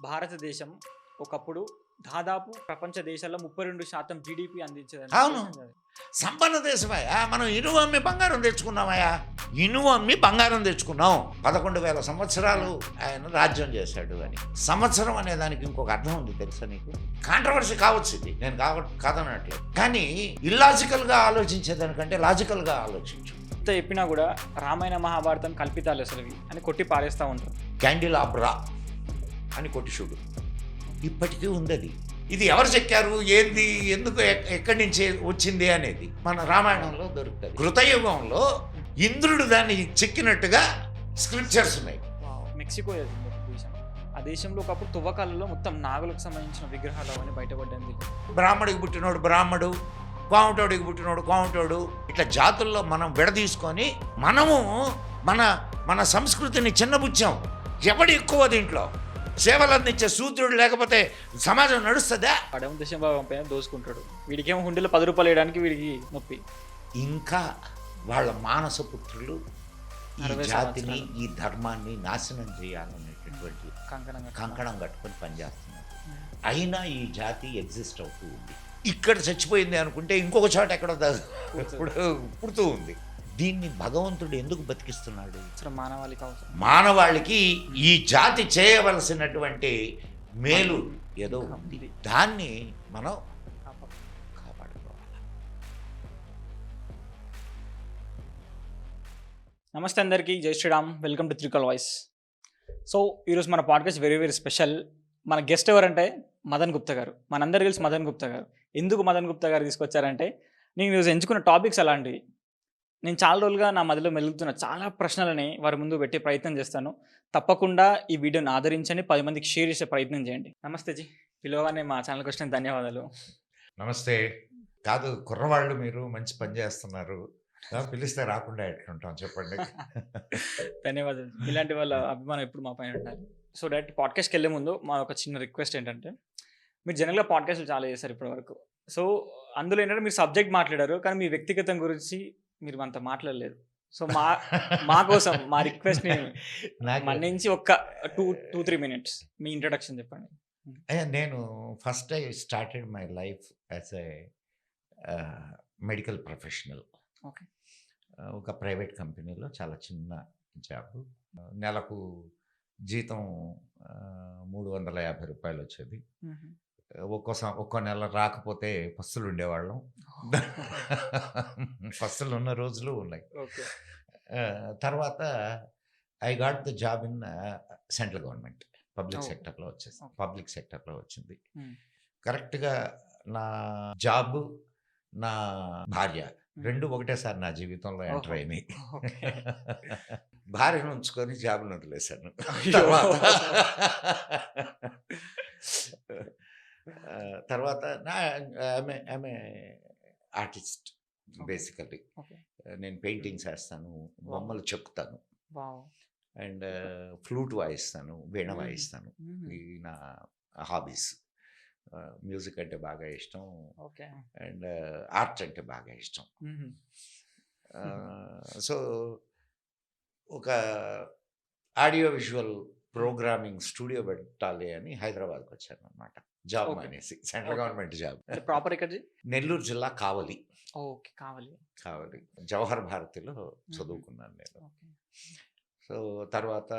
భారతదేశం ఒకప్పుడు దాదాపు ప్రపంచ దేశాల్లో 32% జీడిపి అందించేదని అవును. దేశం అది. సంపన్న దేశమయ్యా. మనం ఇనుము అమ్మి బంగారం తెచ్చుకున్నామయ్యా. ఇనుము అమ్మి బంగారం తెచ్చుకున్నాం. 11,000 సంవత్సరాలు ఆయన రాజ్యం చేశాడు అని. సంవత్సరం అనే దానికి ఇంకొక అర్థం ఉంది తెలుసా నీకు? కాంట్రవర్సీ కావచ్చు ఇది, నేను కాదనట్లేదు. కానీ ఇల్లాజికల్గా ఆలోచించేదానికంటే లాజికల్గా ఆలోచించు. ఎంత చెప్పినా కూడా రామాయణ మహాభారతం కల్పితాలు అసలువి అని కొట్టి పారేస్తూ ఉంటారు. క్యాండిలాబ్రా అని కొట్టి చూడు, ఇప్పటికీ ఉంది అది. ఇది ఎవరు చెక్కారు, ఏంది, ఎందుకు, ఎక్కడి నుంచి వచ్చింది అనేది మన రామాయణంలో దొరుకుతుంది. కృతయుగంలో ఇంద్రుడు దాన్ని చెక్కినట్టుగా స్క్రిప్చర్స్ ఉన్నాయి. మెక్సికో అది ఒక దేశం. ఆ దేశంలో ఒకప్పుడు తువ్వకాలలో మొత్తం నాగులకు సంబంధించిన విగ్రహాలు అవన్నీ బయటపడ్డాయి. బ్రాహ్మడికి పుట్టినోడు బ్రాహ్మడు, కోమటోడికి పుట్టినోడు కోమటోడు, ఇట్లా జాతుల్లో మనం విడదీసుకొని మనము మన మన సంస్కృతిని చిన్నబుచ్చాం. ఎవడు ఎక్కువ దీంట్లో సేవలు అందించే సూత్రుడు లేకపోతే సమాజం నడుస్తుందా? పడమ దేశం భాగం పైన దోసుకుంటాడు. వీడికేమో హుండీలో 10 రూపాయలు వేయడానికి వీడికి నొప్పి. ఇంకా వాళ్ళ మానసపుత్రులు ఈ 60 జాతిని, సంవత్సరాలు. ఈ ధర్మాన్ని నాశనం చేయాలనేటటువంటి కంకణంగా కంకణం కట్టుకొని పనిచేస్తున్నారు. అయినా ఈ జాతి ఎగ్జిస్ట్ అవుతూ ఉంది. ఇక్కడ చచ్చిపోయింది అనుకుంటే ఇంకొక చోట ఎక్కడో పుడుతూ ఉంది. దీన్ని భగవంతుడు ఎందుకు బతికిస్తున్నాడు? అవసరం, మానవాళికి అవసరం. మానవాళికి ఈ జాతి చేయవలసినటువంటి మేలు ఏదో ఉంది, దాన్ని మనం కాపాడుకోవాలి. నమస్తే అందరికీ, జై Sriram. Welcome to Trikal voice. So ఈరోజు మన పాడ్కాస్ట్ వెరీ వెరీ స్పెషల్. మన గెస్ట్ ఎవరంటే మదన్ గుప్తా గారు. మనందరికీ తెలుసు మదన్ గుప్తా గారు. ఎందుకు మదన్ గుప్తా గారు తీసుకొచ్చారంటే, నేను ఈరోజు ఎంచుకున్న టాపిక్స్ అలాంటివి. నేను చాలా రోజులుగా నా మదిలో మెలుగుతున్న చాలా ప్రశ్నలని వారి ముందు పెట్టే ప్రయత్నం చేస్తాను. తప్పకుండా ఈ వీడియోని ఆదరించండి, 10 మందికి షేర్ చేసే ప్రయత్నం చేయండి. నమస్తే జీ, పిలవగానే మా ఛానల్కి వచ్చిన ధన్యవాదాలు. నమస్తే. కాదు, కుర్రవాళ్ళు మీరు మంచి పని చేస్తున్నారు, పిలిస్తే రాకుండా ఎట్లుంటాం చెప్పండి. ధన్యవాదాలు. ఇలాంటి వాళ్ళ అభిమానం ఎప్పుడు మా పైన ఉండాలి. సో డైరెక్ట్ పాడ్కాస్ట్కి వెళ్ళే ముందు మా ఒక చిన్న రిక్వెస్ట్ ఏంటంటే, మీరు జనరల్గా పాడ్కాస్ట్లు చాలా చేశారు ఇప్పటివరకు. సో అందులో ఏంటంటే మీరు సబ్జెక్ట్ మాట్లాడారు, కానీ మీ వ్యక్తిగతం గురించి మీరు అంత మాట్లాడలేదు. సో మా కోసం మా రిక్వెస్ట్ని మన్నించి ఒక్క 2-3 మినిట్స్ మీ ఇంట్రడక్షన్ చెప్పండి. నేను first I started my life as a medical professional. Okay. ఒక ప్రైవేట్ కంపెనీలో చాలా చిన్న జాబ్. నెలకు జీతం 350 రూపాయలు వచ్చేది. ఒక్కో నెల రాకపోతే పస్తులు ఉండేవాళ్ళం. పస్తులు ఉన్న రోజులు ఉన్నాయి. తర్వాత I got the job in central government, public సెక్టర్లో వచ్చేసి పబ్లిక్ సెక్టర్లో వచ్చింది. కరెక్ట్గా నా జాబ్, నా భార్య రెండు ఒకటేసారి నా జీవితంలో ఎంటర్ అయినాయి. భార్యను ఉంచుకొని జాబ్ను వదిలేశాను. తర్వాత ఆమె ఆర్టిస్ట్ బేసికల్లీ. నేను పెయింటింగ్స్ వేస్తాను, బొమ్మలు చెక్కుతాను, అండ్ ఫ్లూట్ వాయిస్తాను, వీణ వాయిస్తాను. ఈ నా హాబీస్. మ్యూజిక్ అంటే బాగా ఇష్టం, అండ్ ఆర్ట్ అంటే బాగా ఇష్టం. సో ఒక ఆడియో విజువల్ ప్రోగ్రామింగ్ స్టూడియో పెట్టాలి అని హైదరాబాద్కి వచ్చాను అనమాట. జాబ్ అనేసి, సెంట్రల్ గవర్నమెంట్ జాబ్. ప్రాపర్ ఎక్కడ? నెల్లూరు జిల్లా కావలి. కావలి జవహర్ భారతిలో చదువుకున్నాను నేను. సో తర్వాత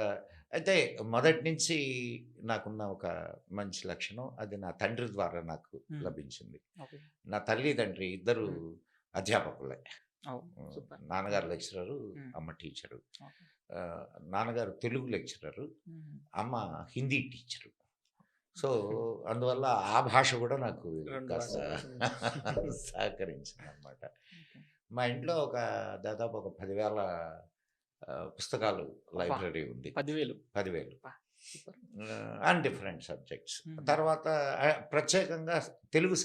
అయితే మొదటి నుంచి నాకున్న ఒక మంచి లక్షణం, అది నా తండ్రి ద్వారా నాకు లభించింది. నా తల్లిదండ్రి ఇద్దరు అధ్యాపకులే. నాన్నగారు లెక్చరరు, అమ్మ టీచరు. నాన్నగారు తెలుగు లెక్చరరు, అమ్మ హిందీ టీచరు. సో అందువల్ల ఆ భాష కూడా నాకు కాస్త సహకరించింది అనమాట. మా ఇంట్లో దాదాపు ఒక 10,000 పుస్తకాలు లైబ్రరీ ఉంది. 10,000 అండ్ డిఫరెంట్ సబ్జెక్ట్స్. తర్వాత ప్రత్యేకంగా తెలుగు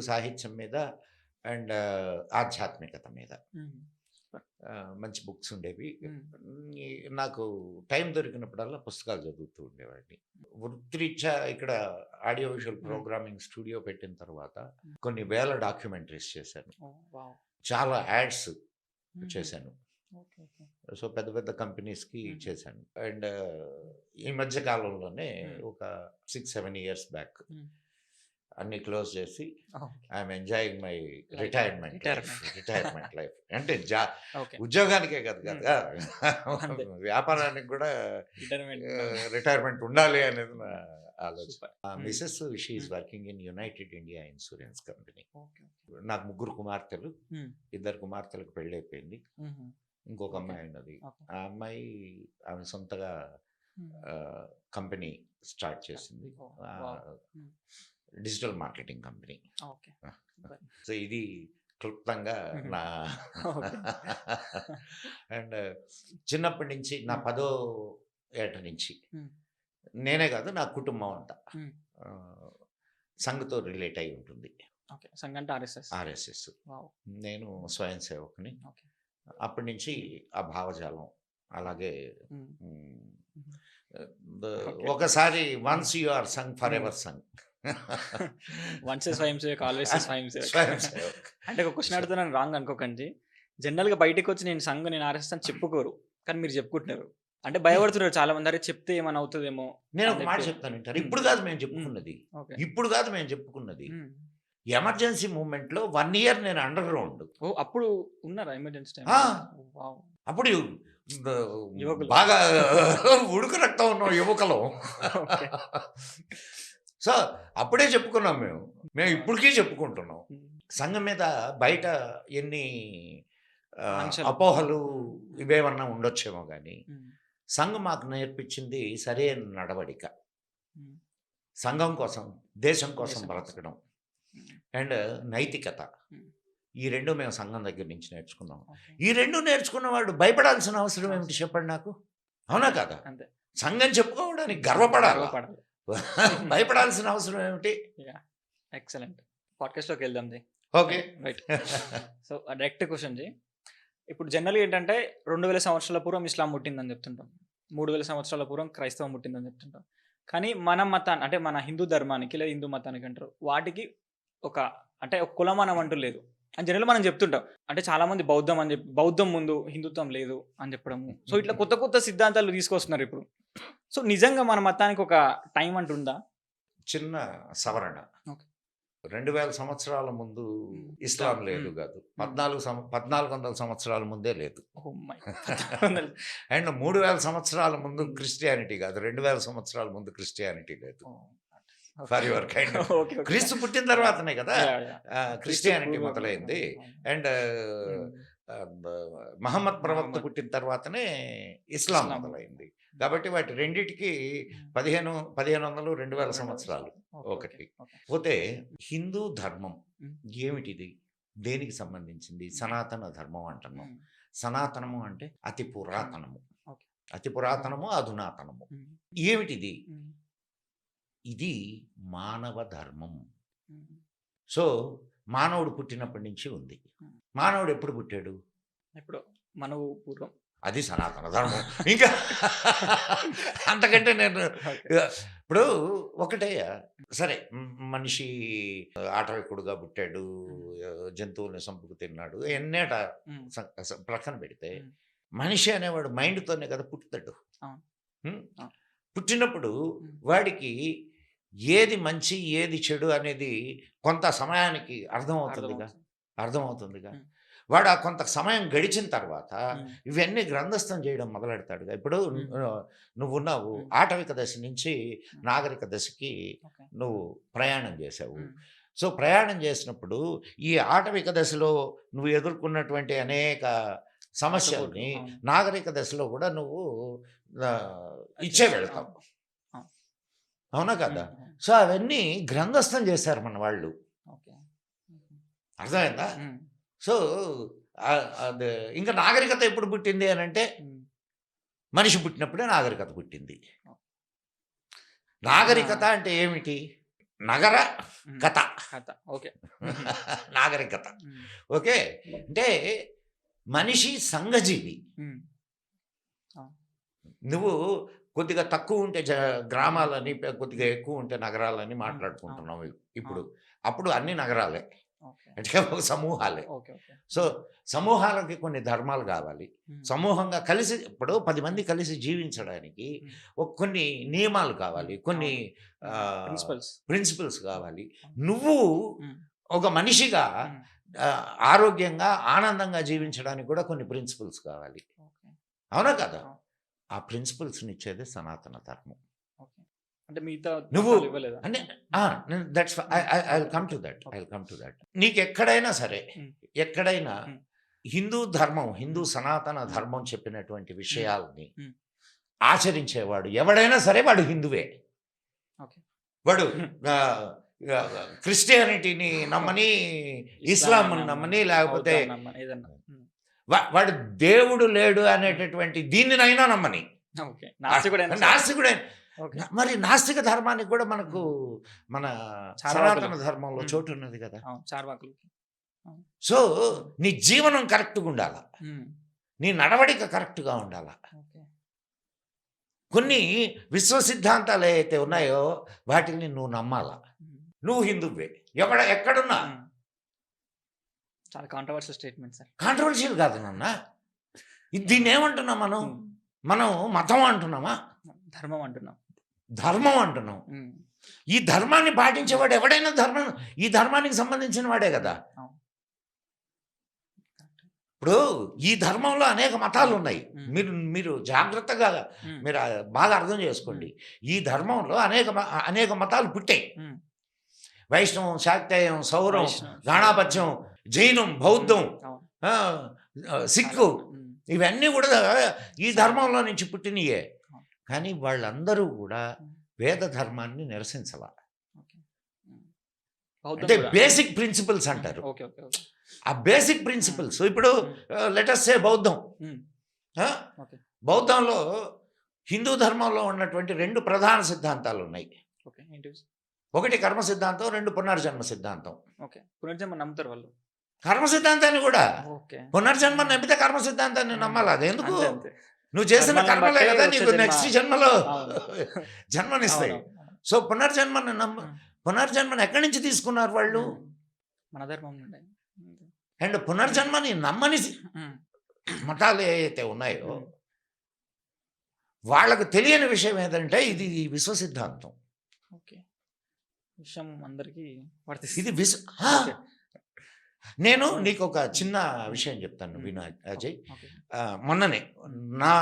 సాహిత్యం మీద అండ్ ఆధ్యాత్మికత మీద మంచి బుక్స్ ఉండేవి. నాకు టైం దొరికినప్పుడల్లా పుస్తకాలు చదువుతూ ఉండేవాడిని. వృత్తిరీత్యా ఇక్కడ ఆడియో విజువల్ ప్రోగ్రామింగ్ స్టూడియో పెట్టిన తర్వాత కొన్ని వేల డాక్యుమెంటరీస్ చేశాను, చాలా యాడ్స్ చేశాను. ఓకే. ఓకే. సో పెద్ద పెద్ద కంపెనీస్కి మ్మ్. చేశాను. అండ్ ఈ మధ్య కాలంలోనే మ్మ్. ఒక 6-7 ఇయర్స్ బ్యాక్ మ్మ్. అన్ని క్లోజ్ చేసి okay. I'm enjoying my Life. Retirement Retirement. Retirement life అంటే ఓకే. ఉద్యోగానికే కదా మ్మ్. కదా అంతే. వ్యాపారానికి కూడా రిటైర్మెంట్ రిటైర్మెంట్ ఉండాలి అనేది నా ఆలోచన. Super. Mrs she is hmm. Working in United India insurance company. Okay. నాకు 3 కుమార్తెలు, మ్మ్. 2 కుమార్తెలకు పెళ్ళి అయిపోయింది, మ్మ్. ఇంకొక ఓకే. అమ్మాయి ఉన్నది. ఓకే. ఆ అమ్మాయి ఆమె సొంతగా మ్మ్. కంపెనీ స్టార్ట్ చేసింది, ఓ, వావ్. మ్మ్. Digital marketing company. Okay. Super. So ఇది క్లుప్తంగా మ్మ్. నా ఓకే. అండ్ చిన్నప్పటి నుంచి నా మ్మ్. 10వ ఏట నుంచి మ్మ్. నేనే కాదు నా కుటుంబం అంతా మ్మ్. సంఘతో రిలేట్ అయి ఉంటుంది. ఓకే. సంగంట ఆర్ఎస్ఎస్. ఆర్ఎస్ఎస్. వావ్. నేను స్వయం సేవకుని. ఓకే. అప్పటి నుంచి ఆ భావజాలం అలాగే. మ్మ్. మ్, ఓకే. ఒకసారి once you are Sangh forever Sangh. Once swayamsevak always స్వయం సేవక్. స్వయం సేవక్. అంటే ఒక క్వశ్చన్ అడుగుతున్నాను, రాంగ్ అనుకోకండి. జనరల్గా బయటకు వచ్చి నేను సంఘం, నేను ఆర్ఎస్ఎస్ అని చెప్పుకోరు, కానీ మీరు చెప్పుకుంటున్నారు. అంటే భయపడుతున్నారు చాలా మంది, అరే చెప్తే ఏమైనా అవుతుందేమో. నేను ఒక అని మాట చెప్పి. చెప్తాను వింటారు. ఇప్పుడు కాదు మేము చెప్పుకున్నది, ఓకే. ఇప్పుడు కాదు మేము చెప్పుకున్నది. మ్మ్. ఎమర్జెన్సీ మూమెంట్ లో 1 ఇయర్ నేను అండర్ గ్రౌండ్. ఓ, అప్పుడు ఉన్నారా ఎమర్జెన్సీ టైం? ఆ. వావ్. అప్పుడు యువకులు. బాగా ఉడుకు రక్తం ఉన్నాం యువకులం. ఓకే. సో అప్పుడే చెప్పుకున్నాం మేము ఇప్పటికీ చెప్పుకుంటున్నాం. మ్మ్. సంఘం మీద బయట ఎన్ని ఆంక్షలు. అపోహలు ఇవేమన్నా ఉండొచ్చేమో కానీ మ్మ్. సంఘం మాకు నేర్పించింది సరైన నడవడిక, మ్మ్. సంఘం కోసం, దేశం కోసం దేశం కోసం. బ్రతకడం మ్మ్. అండ్ నైతికత. మ్మ్. ఈ 2 మేము సంఘం దగ్గర నుంచి నేర్చుకున్నాం. ఓకే. ఈ 2 నేర్చుకున్న వాడు భయపడాల్సిన అవసరం ఏమిటి చెప్పండి నాకు? అవునా కాదా? అంతే. సంఘం చెప్పుకోవడానికి గర్వపడాలి, గర్వపడాలి. భయపడాల్సిన అవసరం ఏమిటి? ఎక్సలెంట్. పాడ్కాస్ట్లోకి వెళ్దాం జీ. Okay. Right. So direct question జీ. ఇప్పుడు జనరల్గా ఏంటంటే 2000 సంవత్సరాల పూర్వం ఇస్లాం పుట్టిందని చెప్తుంటాం, 3000 సంవత్సరాల పూర్వం క్రైస్తవం పుట్టిందని చెప్తుంటాం. కానీ మన మతాన్ని, అంటే మన హిందూ ధర్మానికి లేదా హిందూ మతానికి అంటారు, వాటికి ఒక అంటే ఒక కులమానం అంటూ లేదు అని జనరల్ మనం చెప్తుంటాం. అంటే చాలా మంది బౌద్ధం అని చెప్పి, బౌద్ధం ముందు హిందుత్వం లేదు అని చెప్పడము. సో ఇట్లా కొత్త కొత్త సిద్ధాంతాలు తీసుకొస్తున్నారు ఇప్పుడు. సో నిజంగా మన మతానికి ఒక టైం అంటుందా? చిన్న సవరణ. ఓకే. 2000 సంవత్సరాల ముందు ఇస్లాం లేదు కాదు, 1400 సంవత్సరాల ముందే లేదు. Oh my. అండ్ 3000 సంవత్సరాల ముందు క్రిస్టియానిటీ కాదు, 2000 సంవత్సరాల ముందు క్రిస్టియానిటీ లేదు. For your kind. క్రీస్తు పుట్టిన తర్వాతనే కదా క్రిస్టియానిటీ మొదలైంది. అండ్ మహమ్మద్ ప్రవక్త పుట్టిన తర్వాతనే ఇస్లాం మొదలైంది. కాబట్టి వాటి రెండిటికి 1500 2000 సంవత్సరాలు ఒకటి. పోతే హిందూ ధర్మం ఏమిటిది, దేనికి సంబంధించింది? సనాతన ధర్మం అంటున్నాం. సనాతనము అంటే అతి పురాతనము, అతి పురాతనము, అధునాతనము. ఏమిటిది? ఇది మానవ ధర్మం. సో మానవుడు పుట్టినప్పటి నుంచి ఉంది. మానవుడు ఎప్పుడు పుట్టాడు? ఇప్పుడు మనవు పూర్వం. అది సనాతన ధర్మం. ఇంకా అంతకంటే నేను ఇప్పుడు ఒకటే సరే, మనిషి ఆటవికుడుగా పుట్టాడు, జంతువుల్ని సంపుకు తిన్నాడు, ఎన్నేట ప్రక్కన పెడితే మనిషి అనేవాడు మైండ్తోనే కదా పుట్టుతాడు. పుట్టినప్పుడు వాడికి ఏది మంచి ఏది చెడు అనేది కొంత సమయానికి అర్థమవుతుందిగా. వాడు ఆ కొంత సమయం గడిచిన తర్వాత ఇవన్నీ గ్రంథస్థం చేయడం మొదలెడతాడుగా. ఇప్పుడు నువ్వున్నావు, ఆటవిక దశ నుంచి నాగరిక దశకి నువ్వు ప్రయాణం చేసావు. సో ప్రయాణం చేసినప్పుడు ఈ ఆటవిక దశలో నువ్వు ఎదుర్కొన్నటువంటి అనేక సమస్యల్ని నాగరిక దశలో కూడా నువ్వు ఇచ్చే వెళ్తావు. అవునా కదా? సో అవన్నీ గ్రంథస్థం చేశారు మన వాళ్ళు. అర్థమైందా? సో అది ఇంకా నాగరికత ఎప్పుడు పుట్టింది అని అంటే మనిషి పుట్టినప్పుడే నాగరికత పుట్టింది. నాగరికత అంటే ఏమిటి? నగర కథ. ఓకే. నాగరికత. ఓకే. అంటే మనిషి సంఘజీవి. నువ్వు కొద్దిగా తక్కువ ఉంటే గ్రామాలని, కొద్దిగా ఎక్కువ ఉంటే నగరాలని మాట్లాడుకుంటున్నావు ఇప్పుడు. అప్పుడు అన్ని నగరాలే. ఓకే. అంటే ఒక సమూహాలే. ఓకే. ఓకే. సో సమూహాలకి కొన్ని ధర్మాలు కావాలి. హ్మ్. సమూహంగా కలిసి ఇప్పుడు 10 మంది కలిసి జీవించడానికి కొన్ని నియమాలు కావాలి. కొన్ని ప్రిన్సిపల్స్. ప్రిన్సిపల్స్ కావాలి. నువ్వు హ్మ్. ఒక మనిషిగా హ్మ్. ఆరోగ్యంగా, ఆనందంగా జీవించడానికి కూడా కొన్ని ప్రిన్సిపల్స్ కావాలి. ఓకే. అవునా కదా? అవును. ఆ ప్రిన్సిపల్స్‌ని ఇచ్చేదే సనాతన ధర్మం. ఓకే. అంటే మిగతా నువ్వు మతాలు ఇవ్వలేదా? అంటే that's I will come to that. I will come to that. నీకెక్కడైనా సరే, హ్మ్. ఎక్కడైనా హ్మ్. హిందూ ధర్మం, హిందూ హ్మ్. సనాతన ధర్మం చెప్పినటువంటి విషయాల్ని హ్మ్. ఆచరించేవాడు ఎవడైనా సరే వాడు హిందువే. ఓకే. వాడు క్రిస్టియానిటీని నమ్మని, ఇస్లాంని నమ్మని, లేకపోతే బౌద్ధాన్ని నమ్మని ఏదన్నా. వాడు దేవుడు లేడు అనేటటువంటి దీనినైనా నమ్మని. ఓకే. నాస్తికుడైనా సరే. నాస్తికుడే. ఓకే. మరి నాస్తిక ధర్మానికి కూడా మనకు మన చార్వాకులు. సనాతన ధర్మంలో హ్మ్. చోటు ఉన్నది కదా. అవును. చార్వాకులు. సో నీ జీవనం కరెక్ట్‌గా ఉండాల. హ్మ్. నీ నడవడిక కరెక్ట్‌గా ఉండాల. ఓకే. కొన్ని విశ్వ సిద్ధాంతాలు ఏవైతే ఉన్నాయో వాటిని నువ్వు నమ్మాల. హ్మ్. నువ్వు హిందువే. ఎక్కడున్నా హ్మ్. చాలా కాంట్రోవర్షియల్ స్టేట్మెంట్ సార్. కాంట్రోవర్షియల్ కాదు నాన్న. దీన్ని ఏమంటున్నాం మనం? హ్మ్. మనం మతం అంటున్నామా? ధర్మం అంటున్నాం. ధర్మం అంటున్నాం. హ్మ్. ఈ ధర్మాన్ని పాటించేవాడు ఎవడైనా ఈ ధర్మానికి సంబంధించిన వాడే కదా. అవును. ఇప్పుడు ఈ ధర్మంలో అనేక మతాలు ఉన్నాయి. హ్మ్. మీరు జాగ్రత్తగా హ్మ్. మీరు బాగా అర్థం చేసుకోండి. ఈ ధర్మంలో అనేక మతాలు పుట్టాయి. హ్మ్. వైష్ణవం, శాక్తేయం, సౌరం, వైష్ణవం, గాణాపత్యం, జైనం, బౌద్ధం, అవును. ఆ, సిక్కు, హ్మ్. ఇవన్నీ కూడా ఈ ధర్మంలో నుంచి పుట్టినయే. అవును. కానీ వాళ్ళందరూ కూడా హ్మ్. వేద ధర్మాన్ని నిరసించాల. ఓకే. హ్మ్. బౌద్ధం అంటే కూడా. బేసిక్ ప్రిన్సిపల్స్ అంటారు. ఓకే. ఓకే. ఓకే. ఆ బేసిక్ ప్రిన్సిపల్స్ ఇప్పుడు లెట్ us సే బౌద్ధం. హ్మ్. ఆ? ఓకే. బౌద్ధంలో హిందూ ధర్మంలో ఉన్నటువంటి 2 ప్రధాన సిద్ధాంతాలు ఉన్నాయి. ఓకే. ఏంటివి? ఒకటి కర్మ సిద్ధాంతం, 2 పునర్జన్మ సిద్ధాంతం. ఓకే. పునర్జన్మ నమ్ముతారు వాళ్ళు. కర్మ సిద్ధాంతాన్ని కూడా ఓకే. పునర్జన్మ నమ్మితే కర్మ సిద్ధాంతాన్ని నమ్మాలి. అదెందుకు? అంతే. అంతే. నువ్వు చేసిన కర్మలను కర్మలే బట్టే కదా వచ్చే నీకు జన్మ. నెక్స్ట్ జన్మలో అవును. జన్మనిస్తాయి. అవును. సో పునర్జన్మని హ్మ్. పునర్జన్మని ఎక్కడి నుంచి తీసుకున్నారు వాళ్ళు? హ్మ్. మన ధర్మం నుండి. అండ్ పునర్జన్మని నమ్మని హ్మ్. మతాలు ఏవైతే ఉన్నాయో హ్మ్. వాళ్ళకు తెలియని విషయం ఏంటంటే ఇది విశ్వ సిద్ధాంతం. ఓకే. విషయం అందరికీ ఇది వర్తిస్తుంది. ఓకే. నేను నీకు ఒక చిన్న విషయం చెప్తాను హ్మ్. విను అజయ్. ఓకే. మొన్ననే నా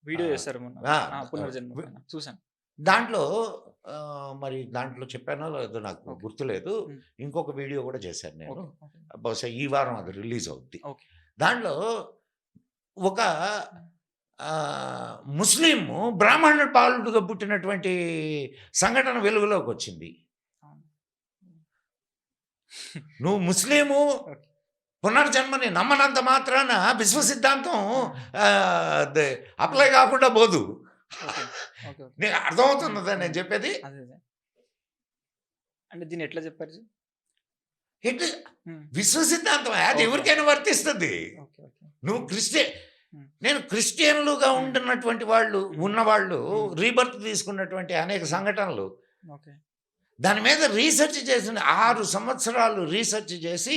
వీడియో ఆ, చేశారు మొన్న. ఆ, పునర్జన్మ పైన చూసాను. దాంట్లో మరి దాంట్లో చెప్పానో లేదో నాకు ఓకే. గుర్తులేదు. హ్మ్. ఇంకొక వీడియో కూడా చేశాను నేను. ఓకే. ఓకే. బహుశా ఈ వారం అది రిలీజ్ అవుద్ది. ఓకే. దాంట్లో ఒక ముస్లిం బ్రాహ్మణుడు పాలుడుగా పుట్టినటువంటి సంఘటన వెలుగులోకి వచ్చింది. అవును. నువ్వు ముస్లిము ఓకే. పునర్జన్మని నమ్మనంత మాత్రాన విశ్వ సిద్ధాంతం హ్మ్. అప్లై కాకుండా పోదు. ఓకే. ఓకే. ఓకే. నీకు అర్థమవుతున్నదా నేను చెప్పేది? అదే. అదే. అంటే దీన్ని ఎట్లా చెప్పారు? ఎట్లా హ్మ్. విశ్వ సిద్ధాంతం అది ఓకే. ఎవరికైనా వర్తిస్తుంది. ఓకే. ఓకే. నువ్వు హ్మ్. నేను క్రిస్టియన్లుగా హ్మ్. ఉంటున్నటువంటి వాళ్ళు ఉన్నవాళ్ళు హ్మ్. రీబర్త్ తీసుకున్నటువంటి అనేక సంఘటనలు ఓకే. దాని మీద రీసెర్చ్ చేసిన 6 సంవత్సరాలు రీసెర్చ్ చేసి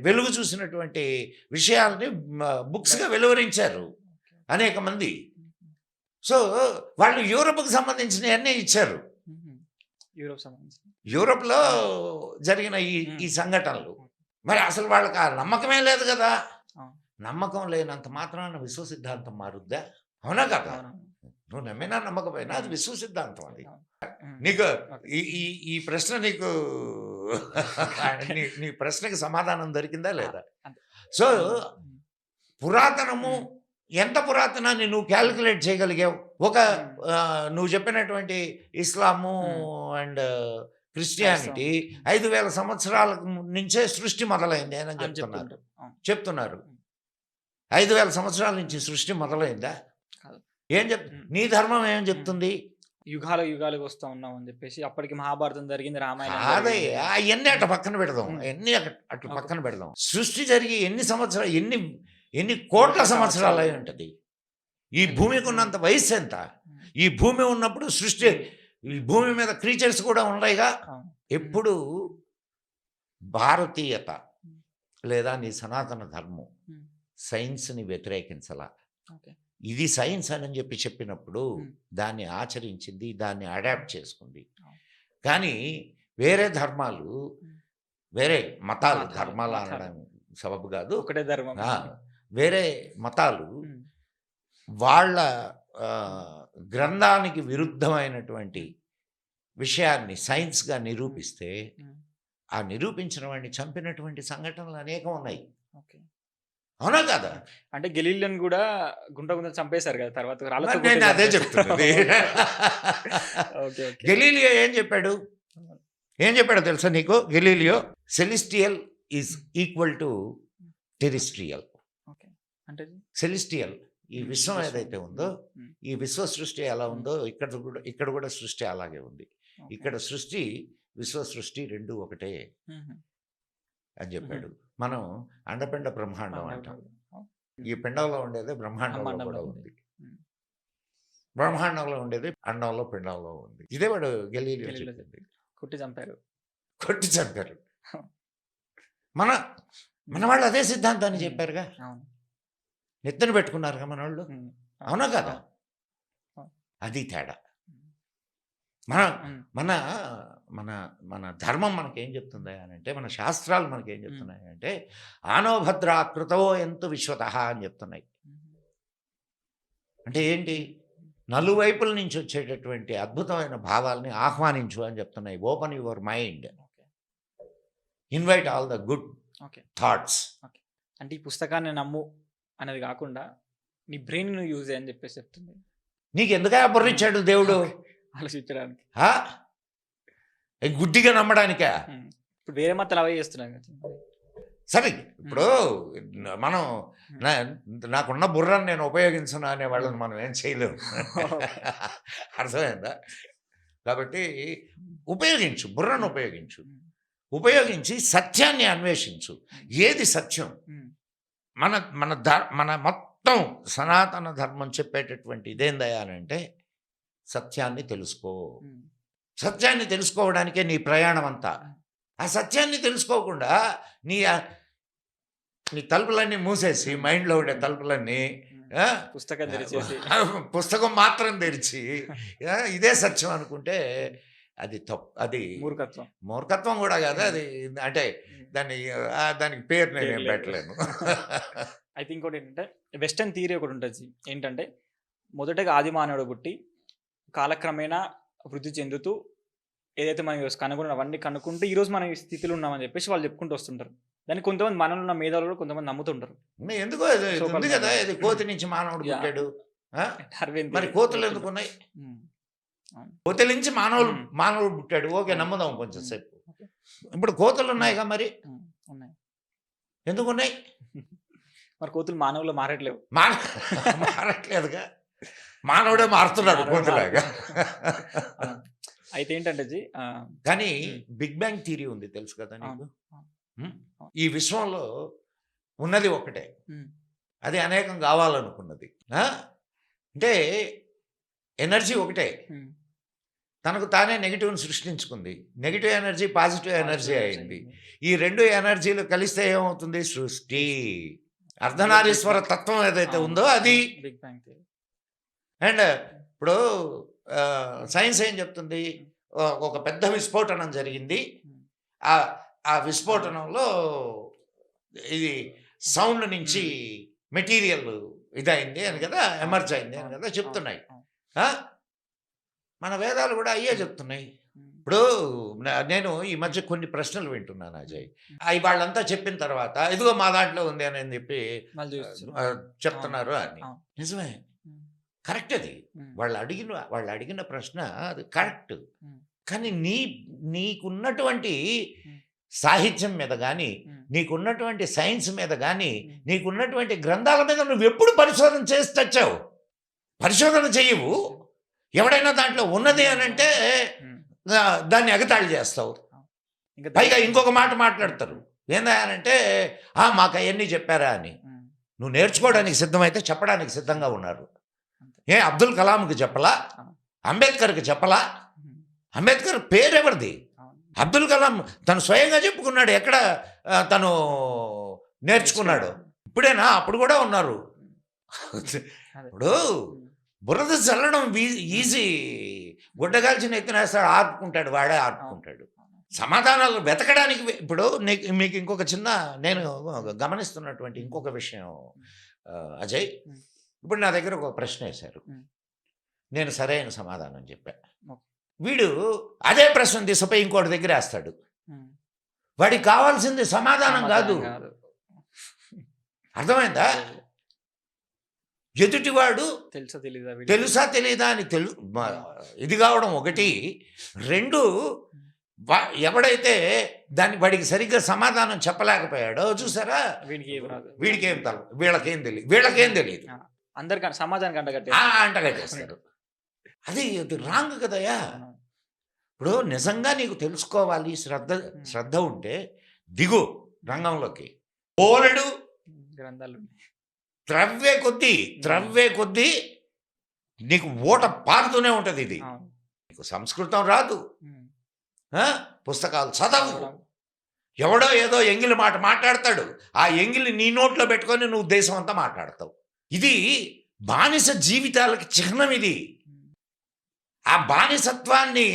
వెలుగు చూసినటువంటి విషయాల్ని బుక్స్గా వెలువరించారు ఓకే. అనేక మంది. సో వాళ్ళు యూరోప్కి సంబంధించినవన్నీ ఇచ్చారు. యూరోప్ సంబంధించి. యూరోప్లో జరిగిన ఈ సంఘటనలు మరి అసలు వాళ్ళకి ఆ నమ్మకమే లేదు కదా. నమ్మకం లేనంత మాత్రాన విశ్వ సిద్ధాంతం మారుద్దా? అవునా కదా? నువ్వు నమ్మినా నమ్మకపోయినా అది విశ్వ సిద్ధాంతం. అది నీకు ఈ ప్రశ్న నీకు నీ ప్రశ్నకి సమాధానం దొరికిందా లేదా? సో పురాతనము ఎంత పురాతనాన్ని నువ్వు క్యాలిక్యులేట్ చేయగలిగావు? ఒక నువ్వు చెప్పినటువంటి ఇస్లాము అండ్ క్రిస్టియానిటీ 5000 సంవత్సరాల నుంచే సృష్టి మొదలైంది అని చెప్తున్నారు. 5000 సంవత్సరాల నుంచి సృష్టి మొదలైందా? ఏం నీ ధర్మం ఏం చెప్తుంది? యుగాలుగా వస్తా ఉన్నాం అని చెప్పేసి అప్పటికి మహాభారతం జరిగింది, రామాయణం. అవన్నీ అట్లా పక్కన పెడదాం. అన్ని అట్లా పక్కన పెడదాం. సృష్టి జరిగి ఎన్ని సంవత్సరాలు, ఎన్ని కోట్ల సంవత్సరాలు అయి ఉంటుంది? ఈ భూమికి ఉన్నంత వయసు ఎంత? ఈ భూమి ఉన్నప్పుడు సృష్టి, ఈ భూమి మీద క్రీచర్స్ కూడా ఉన్నాయిగా. ఎప్పుడు భారతీయత లేదా నీ సనాతన ధర్మం Hmm. సైన్స్ని వ్యతిరేకించలా. ఓకే. ఇది సైన్స్ అని చెప్పినప్పుడు Hmm. దాన్ని ఆచరించింది, దాన్ని అడాప్ట్ చేసుకుంది. అవును. కానీ వేరే ధర్మాలు, Hmm. వేరే మతాలు, మతాలు, ధర్మాలు మతాలు. అనడం సబబు కాదు, ఒకటే ధర్మం. వేరే మతాలు Hmm. వాళ్ళ గ్రంథానికి విరుద్ధమైనటువంటి విషయాన్ని సైన్స్గా నిరూపిస్తే Hmm. ఆ నిరూపించిన వాడిని చంపినటువంటి సంఘటనలు అనేకం ఉన్నాయి. ఓకే. అవునా కదా? అంటే గెలీలియన్ కూడా గుంట చంపేశారు కదా తర్వాత రాళ్ళతో మరి నేను కొట్టి అదే చంపేశారు. చెప్తున్నది. Okay, okay. గెలీలియో ఏం చెప్పాడు? ఏం చెప్పాడో తెలుసా నీకు? Galileo celestial is equal to terrestrial. Okay. అంటే సెలిస్టియల్ ఈ విశ్వం ఏదైతే ఉందో, Hmm. ఈ విశ్వ సృష్టి ఎలా ఉందో ఇక్కడ కూడా సృష్టి అలాగే ఉంది. ఓకే. ఇక్కడ సృష్టి, విశ్వ సృష్టి రెండు ఒకటే Mhm. అని చెప్పాడు. మనం అండపిండ బ్రహ్మాండం అంటాం. అవును. ఈ పిండంలో ఉండేది బ్రహ్మాండంలో బ్రహ్మాండంలో కూడా ఉంది. ఉంది. Hmm. బ్రహ్మాండంలో ఉండేది అండంలో పిండంలో ఉంది. ఇదే వాడు గెలీలియో గెలీలియో చెప్పింది. కొట్టి చంపారు. కొట్టి చంపారు. మన మన వాళ్ళు అదే సిద్ధాంతాన్ని చెప్పారుగా, అవును. నెత్తిన పెట్టుకున్నారుగా మన వాళ్ళు. Hmm. అవునా కదా? అవును. అది తేడా. Hmm. మన Hmm. మన మన మన ధర్మం మనకేం చెప్తుంది అని అంటే, మన శాస్త్రాలు మనకేం చెప్తున్నాయి అంటే, ఆనోభద్రాకృతో ఎంతు విశ్వతః అని చెప్తున్నాయి. Mhm. అంటే ఏంటి? నలువైపుల నుంచి వచ్చేటటువంటి అద్భుతమైన భావాల్ని ఆహ్వానించు అని చెప్తున్నాయి. Open your mind, okay. Invite all the good okay. Thoughts. అంటే ఈ పుస్తకాన్ని నమ్ము అనేది కాకుండా నీ బ్రెయిన్ నువ్వు యూజ్ చేయని చెప్పేసి చెప్తుంది నీకు ఎందుకు బుర్రిచ్చాడు దేవుడు? ఆలోచించడానికి. ఆ? ఏ గుడ్డిగా నమ్మడానికా? Hmm. ఇప్పుడు వేరే మతాలు అవే చేస్తున్నాయి కదా. సరే, ఇప్పుడు మనం నాకున్న బుర్రను నేను ఉపయోగించను అనే వాళ్ళని మనం ఏం చేయలేము. అర్థమైందా? కాబట్టి ఉపయోగించు, బుర్రను ఉపయోగించు, ఉపయోగించి సత్యాన్ని అన్వేషించు. ఏది సత్యం? Hmm. మన మన మన మొత్తం సనాతన ధర్మం చెప్పేటటువంటి ఇదేందయ్యా అని అంటే, సత్యాన్ని తెలుసుకో. Hmm. సత్యాన్ని తెలుసుకోవడానికే నీ ప్రయాణం అంతా. ఆ సత్యాన్ని తెలుసుకోకుండా నీ నీ తలుపులన్నీ మూసేసి, మైండ్లో ఉండే తలుపులన్నీ ఆ, పుస్తకం తెరిచేసి పుస్తకం మాత్రం తెరిచి ఇదే సత్యం అనుకుంటే అది తప్పు. అది మూర్ఖత్వం. మూర్ఖత్వం కూడా కాదు అది. అంటే దానికి పేరు నేనేం లేదు. పెట్టలేను. అయితే ఇంకోటి ఏంటంటే వెస్టర్న్ థియరీ ఒకటి ఉంటుంది. ఏంటంటే మొదటగా ఆది మానవుడు పుట్టి కాలక్రమేణా వృద్ధి చెందుతూ ఏదైతే మనం కనుగొన్న అవన్నీ కనుక్కుంటూ ఈరోజు మనం ఈ స్థితిలో ఉన్నామని చెప్పేసి వాళ్ళు చెప్పుకుంటూ వస్తుంటారు. దాన్ని కొంతమంది మనలో ఉన్న మేధావులు కూడా కొంతమంది నమ్ముతుంటారు. ఎందుకో ఇది ఉంది కదా, ఇది కోతి నుంచి మానవుడు పుట్టాడు. ఆ? డార్విన్ మరి theory. కోతులు ఎందుకు ఉన్నాయి? ఉమ్. అవును. కోతుల నుంచి మానవుడు పుట్టాడు. ఓకే, నమ్ముదాం కొంచెం సేపు. ఓకే. ఇప్పుడు కోతులు ఉన్నాయిగా, మరి ఉమ్. ఉన్నాయి. ఎందుకు ఉన్నాయి? మరి కోతులు మానవులు మారట్లేవు. మారట్లేదుగా, మానవుడే మారుతున్నాడు కోతులాగా. అవును. అయితే ఏంటంటే జీ కానీ బిగ్ బ్యాంగ్ థియరీ ఉంది, తెలుసు కదా నీకు? ఈ విశ్వంలో ఉన్నది ఒకటే, అది అనేకం కావాలనుకున్నది. అంటే ఎనర్జీ ఒకటే, తనకు తానే నెగిటివ్ని సృష్టించుకుంది. నెగిటివ్ ఎనర్జీ పాజిటివ్ ఎనర్జీ అయింది. ఈ రెండు ఎనర్జీలు కలిస్తే ఏమవుతుంది? సృష్టి. అర్ధనారీశ్వర తత్వం ఏదైతే ఉందో అది. Big bang theory. అండ్ ఇప్పుడు సైన్స్ ఏం చెప్తుంది? ఒక పెద్ద విస్ఫోటనం జరిగింది. ఆ విస్ఫోటనంలో ఇది సౌండ్ నుంచి మెటీరియల్ ఇదైంది అని కదా, ఎమర్జ్ అయింది అని కదా చెప్తున్నాయి. మన వేదాలు కూడా అయ్యే చెప్తున్నాయి. ఇప్పుడు నేను ఈ మధ్య కొన్ని ప్రశ్నలు వింటున్నాను అజయ్. అవి వాళ్ళంతా చెప్పిన తర్వాత ఇదిగో మా దాంట్లో ఉంది అని చెప్పి చెప్తున్నారు అని. నిజమే, కరెక్ట్. అది వాళ్ళు అడిగిన ప్రశ్న అది కరెక్ట్. కానీ నీకున్నటువంటి సాహిత్యం మీద కానీ, నీకున్నటువంటి సైన్స్ మీద కానీ, నీకున్నటువంటి గ్రంథాల మీద నువ్వు ఎప్పుడు పరిశోధన చేసి తెచ్చావు? పరిశోధన చేయవు. ఎవడైనా దాంట్లో ఉన్నది అని అంటే దాన్ని ఎగతాళి చేస్తావు. పైగా ఇంకొక మాట మాట్లాడతారు, ఏందంటే మాకు అవన్నీ చెప్పారా అని. నువ్వు నేర్చుకోవడానికి సిద్ధమైతే చెప్పడానికి సిద్ధంగా ఉన్నారు. అబ్దుల్ కలాంకి చెప్పలా? అంబేద్కర్కి చెప్పలా? అంబేద్కర్ పేరు ఎవరిది? అబ్దుల్ కలాం తను స్వయంగా చెప్పుకున్నాడు ఎక్కడ తను నేర్చుకున్నాడు. ఇప్పుడేనా, అప్పుడు కూడా ఉన్నారు. ఇప్పుడు బురద చల్లడం ఈజీ, గుడ్డగాల్చిన ఎత్తునేస్తాడు, ఆర్పుకుంటాడు, వాడే ఆర్పుకుంటాడు. సమాధానాలు వెతకడానికి ఇప్పుడు మీకు ఇంకొక చిన్న నేను గమనిస్తున్నటువంటి ఇంకొక విషయం అజయ్, ఇప్పుడు నా దగ్గర ఒక ప్రశ్న వేశారు, నేను సరైన సమాధానం చెప్పా. వీడు అదే ప్రశ్న తీసుకుపోయి ఇంకోటి దగ్గర వేస్తాడు. వాడికి కావాల్సింది సమాధానం కాదు, అర్థమైందా? ఎదుటివాడు తెలుసా తెలీదా అని ఇది కావడం ఒకటి. రెండు, ఎవడైతే వాడికి సరిగ్గా సమాధానం చెప్పలేకపోయాడో చూసారా, వీడికేం వీళ్ళకేం తెలియదు, అందరికీ సమాజానికి అంటగట్టేస్తారు. అది రాంగ్ కదయా. ఇప్పుడు నిజంగా నీకు తెలుసుకోవాలి, శ్రద్ధ ఉంటే దిగు రంగంలోకి. పోలడు గ్రంథాలు త్రవ్వే కొద్దీ నీకు ఓట పారుతూనే ఉంటుంది. ఇది నీకు సంస్కృతం రాదు, పుస్తకాలు చదవు, ఎవడో ఏదో ఎంగిలి మాట మాట్లాడతాడు, ఆ ఎంగిలి నీ నోట్లో పెట్టుకొని నువ్వు దేశం అంతా మాట్లాడతావు. ఇది బానిస జీవితాలకి చిహ్నం. ఇది ఆ బానిసత్వాన్ని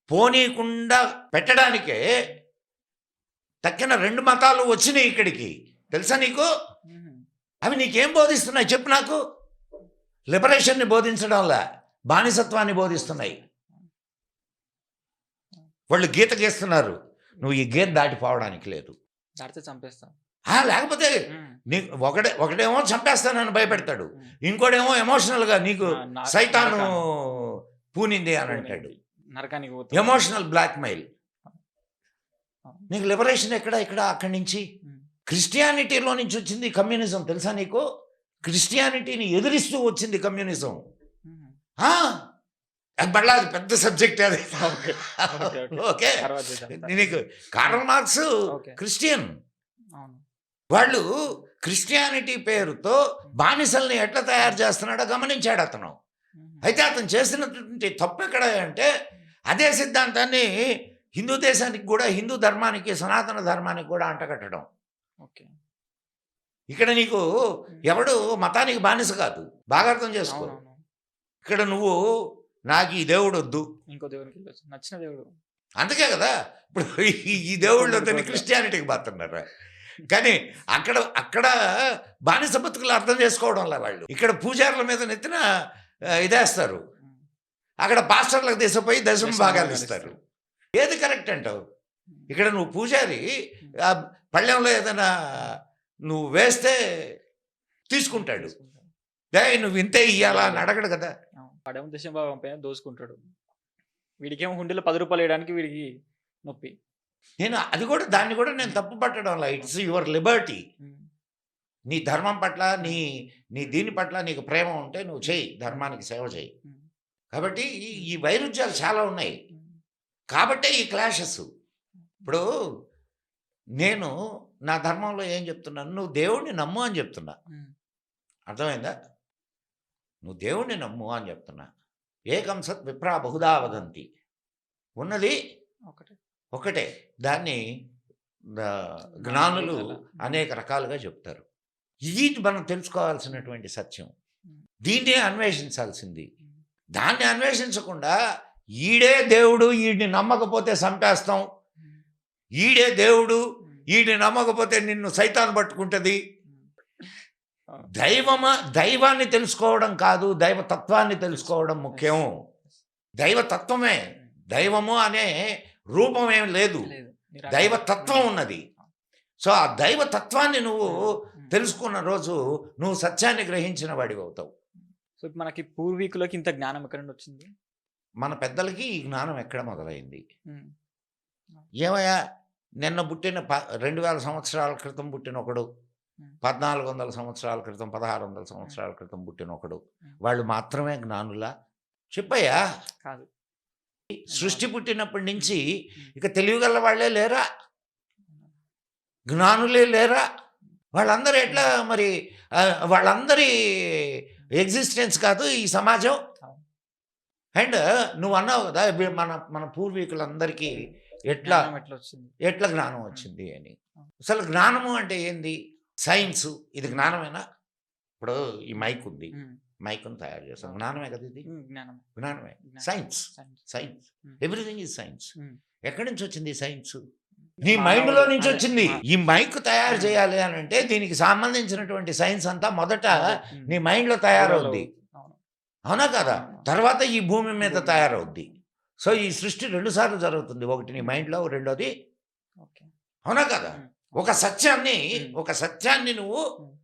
పోనీకుండా పెట్టడానికే తక్కిన 2 మతాలు వచ్చినాయి ఇక్కడికి, తెలుసా నీకు? అవి నీకేం బోధిస్తున్నాయి చెప్పు నాకు? లిబరేషన్ని బోధించడంలా బానిసత్వాన్ని బోధిస్తున్నాయి. వాళ్ళు గీత గీస్తున్నారు, నువ్వు ఈ గీత దాటిపోవడానికి లేదు, చంపేస్తావు. లేకపోతే నీకు ఒకడేమో చంపేస్తానని భయపెడతాడు, ఇంకోడేమో ఎమోషనల్గా నీకు సైతాను పూనింది అని అంటాడు. Emotional blackmail. నీకు లిబరేషన్ ఇక్కడ అక్కడి నుంచి క్రిస్టియానిటీలో నుంచి వచ్చింది కమ్యూనిజం, తెలుసా నీకు? క్రిస్టియానిటీని ఎదిరిస్తూ వచ్చింది కమ్యూనిజం. మళ్ళీ అది పెద్ద సబ్జెక్ట్ అది. ఓకే, నీకు కార్ల్ మార్క్స్ క్రిస్టియన్. వాళ్ళు క్రిస్టియానిటీ పేరుతో బానిసల్ని ఎట్లా తయారు చేస్తున్నాడో గమనించాడు అతను. అయితే అతను చేసినటువంటి తప్పు ఎక్కడ అంటే అదే సిద్ధాంతాన్ని హిందూ దేశానికి కూడా, హిందూ ధర్మానికి, సనాతన ధర్మానికి కూడా అంటగట్టడం. ఇక్కడ నీకు ఎవడు మతానికి బానిస కాదు, బాగా అర్థం చేసుకో. ఇక్కడ నువ్వు నాకు ఈ దేవుడు వద్దు, ఇంకో దేవుడికి నచ్చిన దేవుడు, అందుకే కదా ఇప్పుడు ఈ దేవుళ్ళు వద్దని క్రిస్టియానిటీకి బాతున్నారు. కానీ అక్కడ బానిస బతుకులు అర్థం చేసుకోవడంలా వాళ్ళు. ఇక్కడ పూజారుల మీద నెత్తిన ఇదేస్తారు, అక్కడ పాస్టర్లకు తీసుకుపోయి దశమ భాగాలు ఇస్తారు. ఏది కరెక్ట్ అంటావు? ఇక్కడ నువ్వు పూజారి పళ్ళెంలో ఏదైనా నువ్వు వేస్తే తీసుకుంటాడు, నువ్వు ఇంతే ఇయ్యాలా అని అడగడు కదా. పడేమో దశమ భాగం పైన దోసుకుంటాడు, వీడికేమో హుండీలో 10 రూపాయలు వేయడానికి వీడికి నొప్పి. దాన్ని కూడా నేను తప్పు పట్టడం. It's your Liberty. నీ ధర్మం పట్ల, నీ దీని పట్ల నీకు ప్రేమ ఉంటే నువ్వు చేయి, ధర్మానికి సేవ చేయి. కాబట్టి ఈ వైరుధ్యాలు చాలా ఉన్నాయి, కాబట్టే ఈ క్లాషెస్. ఇప్పుడు నేను నా ధర్మంలో ఏం చెప్తున్నాను, నువ్వు దేవుణ్ణి నమ్ము అని చెప్తున్నా, అర్థమైందా? నువ్వు దేవుణ్ణి నమ్ము అని చెప్తున్నా. ఏకం సత్ విప్రా బహుదా వదంతి, ఉన్నది ఒకటే, దాన్ని జ్ఞానులు అనేక రకాలుగా చెప్తారు. ఇది మనం తెలుసుకోవాల్సినటువంటి సత్యం, దీన్నే అన్వేషించాల్సింది. దాన్ని అన్వేషించకుండా ఈడే దేవుడు, ఈడిని నమ్మకపోతే చంపేస్తాం, ఈడే దేవుడు, ఈడిని నమ్మకపోతే నిన్ను సైతాన్ పట్టుకుంటుంది. దైవాన్ని తెలుసుకోవడం కాదు, దైవతత్వాన్ని తెలుసుకోవడం ముఖ్యం. దైవతత్వమే, దైవము అనే రూపం ఏం లేదు, దైవతత్వం ఉన్నది. సో ఆ దైవతత్వాన్ని నువ్వు తెలుసుకున్న రోజు నువ్వు సత్యాన్ని గ్రహించిన వాడివి అవుతావు. సో మనకి పూర్వీకులకి ఇంత జ్ఞానం ఎక్కడ నుండి వచ్చింది? మన పెద్దలకి ఈ జ్ఞానం ఎక్కడ మొదలైంది? ఏమయ్యా, నిన్న పుట్టిన 2000 సంవత్సరాల క్రితం పుట్టిన ఒకడు, 1400 సంవత్సరాల క్రితం, 1600 సంవత్సరాల క్రితం పుట్టిన ఒకడు, వాళ్ళు మాత్రమే జ్ఞానులా? చెప్పయ్యా. కాదు, సృష్టి పుట్టినప్పటి నుంచి ఇక తెలివిగల వాళ్ళే లేరా, జ్ఞానులే లేరా? వాళ్ళందరూ ఎట్లా మరి, వాళ్ళందరి ఎగ్జిస్టెన్స్ కాదు ఈ సమాజం. అండ్ నువ్వు అన్నావు కదా, మన పూర్వీకులందరికీ ఎట్లా జ్ఞానం ఎట్లా వచ్చింది? ఎట్లా జ్ఞానం వచ్చింది అని. అసలు జ్ఞానము అంటే ఏంది? సైన్స్. ఇది జ్ఞానమేనా? ఇప్పుడు ఈ మైక్ ఉంది. మైక్ను తయారు చేస్తాం, జ్ఞానమే కదా ఇది? జ్ఞానం. జ్ఞానమే. జ్ఞానం. Science. Science. Science. Um. Everything is science. Um. ఎక్కడి నుంచి వచ్చింది ఈ సైన్స్? నీ మానవుడు- మైండ్లో నుంచి అదే, వచ్చింది. ఈ మైక్ తయారు చేయాలి అని అంటే దీనికి సంబంధించినటువంటి సైన్స్ అంతా మొదట ఉమ్. నీ మైండ్లో తయారవుద్ది. అవును. అవునా కదా? అవును. తర్వాత ఈ భూమి మీద భూమి మీద. తయారవుద్ది. సో ఈ సృష్టి 2 సార్లు జరుగుతుంది. ఒకటి నీ మైండ్లో, రెండోది ఓకే. అవునా కదా? ఉమ్. ఒక సత్యాన్ని ఉమ్. ఒక సత్యాన్ని నువ్వు ఉమ్.